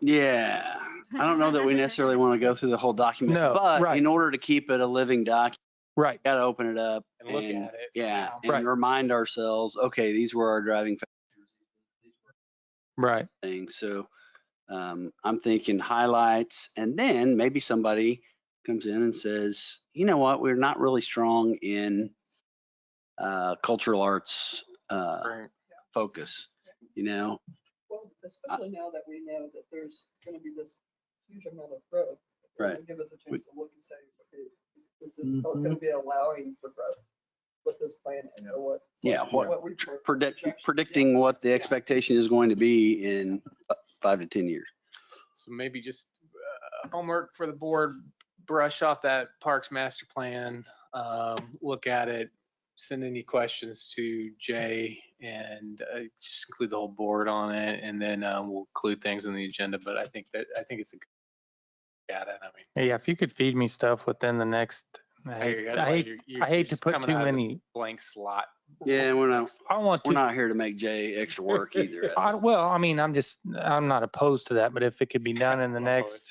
Yeah, I don't know that we necessarily want to go through the whole document, No, but right. in order to keep it a living document, Right. got to open it up And look at it. Yeah, Yeah. and remind ourselves, okay, these were our driving Right. things. So I'm thinking highlights, and then maybe somebody comes in and says, you know what, we're not really strong in cultural arts Right. focus, Well, especially now that we know that there's going to be this huge amount of growth. Right. It'll give us a chance to look and say, okay, is this going to be allowing for growth? What this plan is, or what? Yeah, what we predicting what the expectation is going to be in 5 to 10 years. So maybe just homework for the board, brush off that parks master plan, look at it, send any questions to Jay, and just include the whole board on it, and then we'll include things in the agenda. But I think it's a good data. I mean, Yeah, if you could feed me stuff within the next, I hate to put too many. Blank slot. Yeah, we're We're not here to make Jay extra work either. I'm not opposed to that, but if it could be done in the next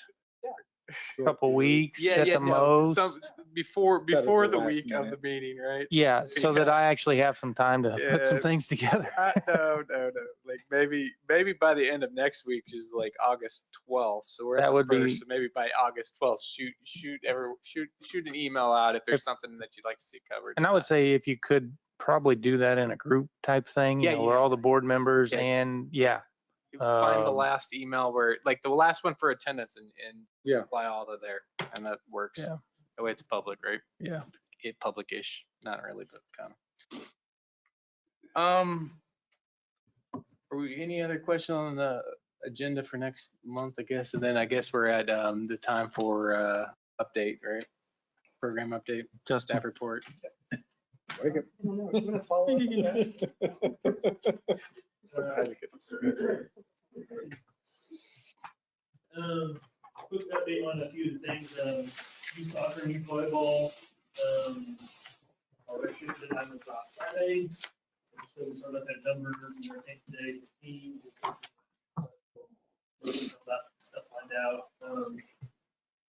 couple weeks at the most. Before Set it for the last week of minute. the meeting, right? Yeah, so that I actually have some time to put some things together. No. Like maybe by the end of next week is like August 12th. So we're at That the would be- first. So maybe by August 12th, shoot an email out if there's something that you'd like to see covered. And I would say if you could probably do that in a group type thing, where all the board members and Find the last email where like the last one for attendance and Yeah. apply all to there, and that works. Yeah. That way it's public, right? Yeah. It public-ish, not really, but kind of. Are we any other question on the agenda for next month, I guess? And then I guess we're at the time for update, right? Program update, Just staff report. I don't know, you want to follow up on that? Quick update on a few of the things, youth soccer, youth volleyball, our restricted time was last Friday. So we started at that number, and I think today, 15. That stuff lined out.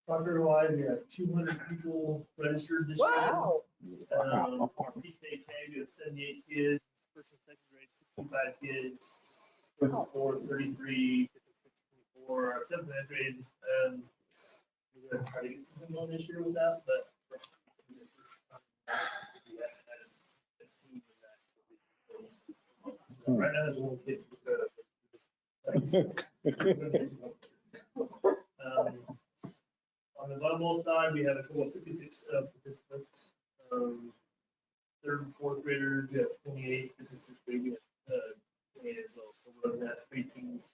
Soccer wise, we have 200 people registered this year. Wow. PKK, we have 78 kids, first and second grade, 65 kids, 54, 33, 56, 24, seventh grade. We're gonna try to get something on this year with that, but right now there's one kid. On the volleyball side, we have a total of 56 participants. Third and fourth graders, we have 28, fifth and sixth grade, we have 28 as well. So we're looking at 3 teams.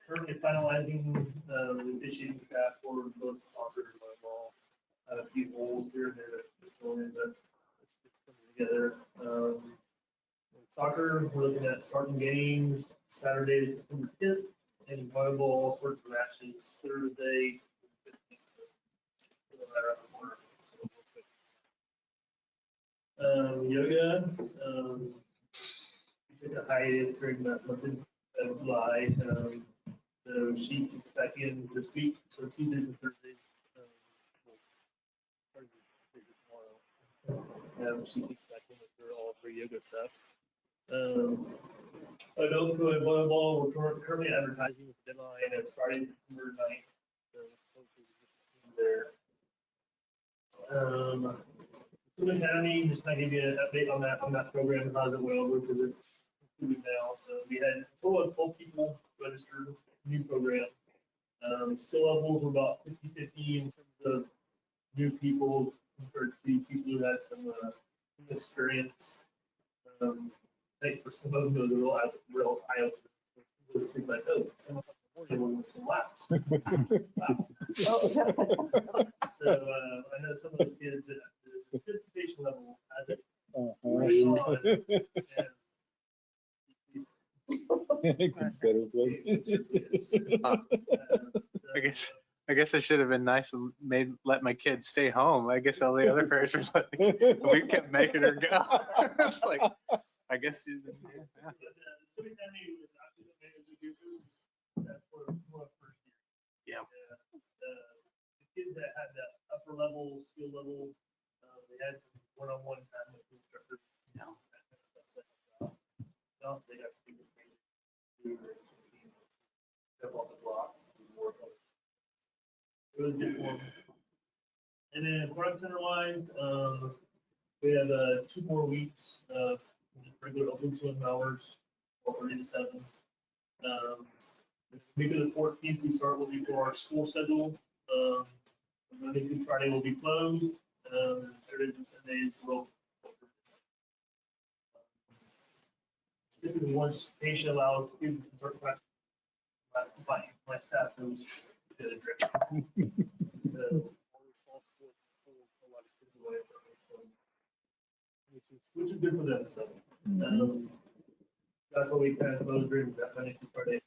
Currently finalizing the officiating staff for both soccer and volleyball. A few holes here and there that's going in, but it's coming together. Soccer, we're looking at starting games Saturday, September 5th, and volleyball sorts of matches Thursday. 15th. So no matter how the order. Yoga, we took a hiatus during that month of July. So she gets back in this week, so Tuesdays and Thursdays. Tomorrow. She gets back in with all of her yoga stuff. I know for volleyball, we're currently advertising with the deadline of Friday, September 9th. So hopefully we can get there. Food Academy, just kind of give you an update on that program, how's it well, because it's concluded now. So we had a total of 12 people registered, new program. Skill levels were about 50-50 in terms of new people compared to people who had some experience. I think for some of them, it was a real eye-opener. It was things like, oh, some of them were with some laps. Wow. So I know some of those kids, the participation level has it. I guess I should have been nice and let my kids stay home. I guess all the other parents were like, we kept making her go. It's like, I guess she's been, yeah. Yeah. The kids that had that upper level, skill level, they had some one-on-one time with the instructors. Yeah. Now they got to do step on the blocks. It was good for them. And then product center wise, we have 2 more weeks of regular open swim hours, 4:30 to 7. Week of the 14th, we start what we call our school schedule. Monday through Friday will be closed. Saturdays and Sundays will. Typically, once patient allows students to start practicing, my staff knows the direction. So, all sports pull a lot of kids away from it, so, which is good for them. So, that's what we kind of close during that Monday through Friday.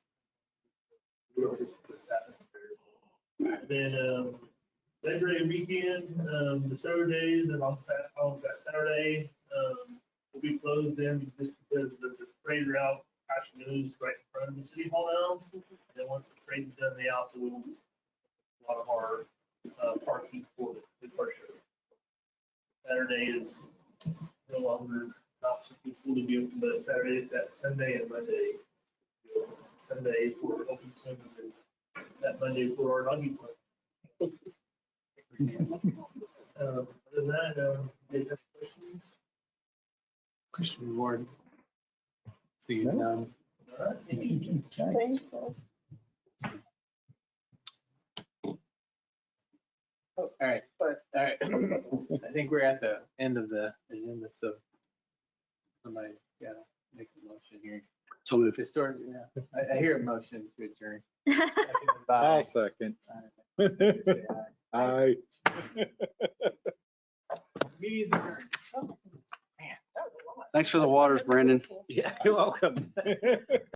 And then Labor Day weekend, the Saturdays, and on that Saturday, will be closed then just because the parade route actually goes right in front of the city hall now. And once the parade's done, they also will a lot of our parking for the car show. Saturday is no longer not so people to be open, but Saturday, that Sunday and Monday. Sunday for open swim and that Monday for our doggy play. Other than that, you guys have questions? Christian Ward. See you now. All right, thank you. Thanks. All right. I think we're at the end of the agenda, so somebody gotta make a motion here. So move. Historic, yeah. I hear a motion to adjourn. I'll second. Aye. Meeting's adjourned. Thanks for the waters, Brandon. Yeah, you're welcome.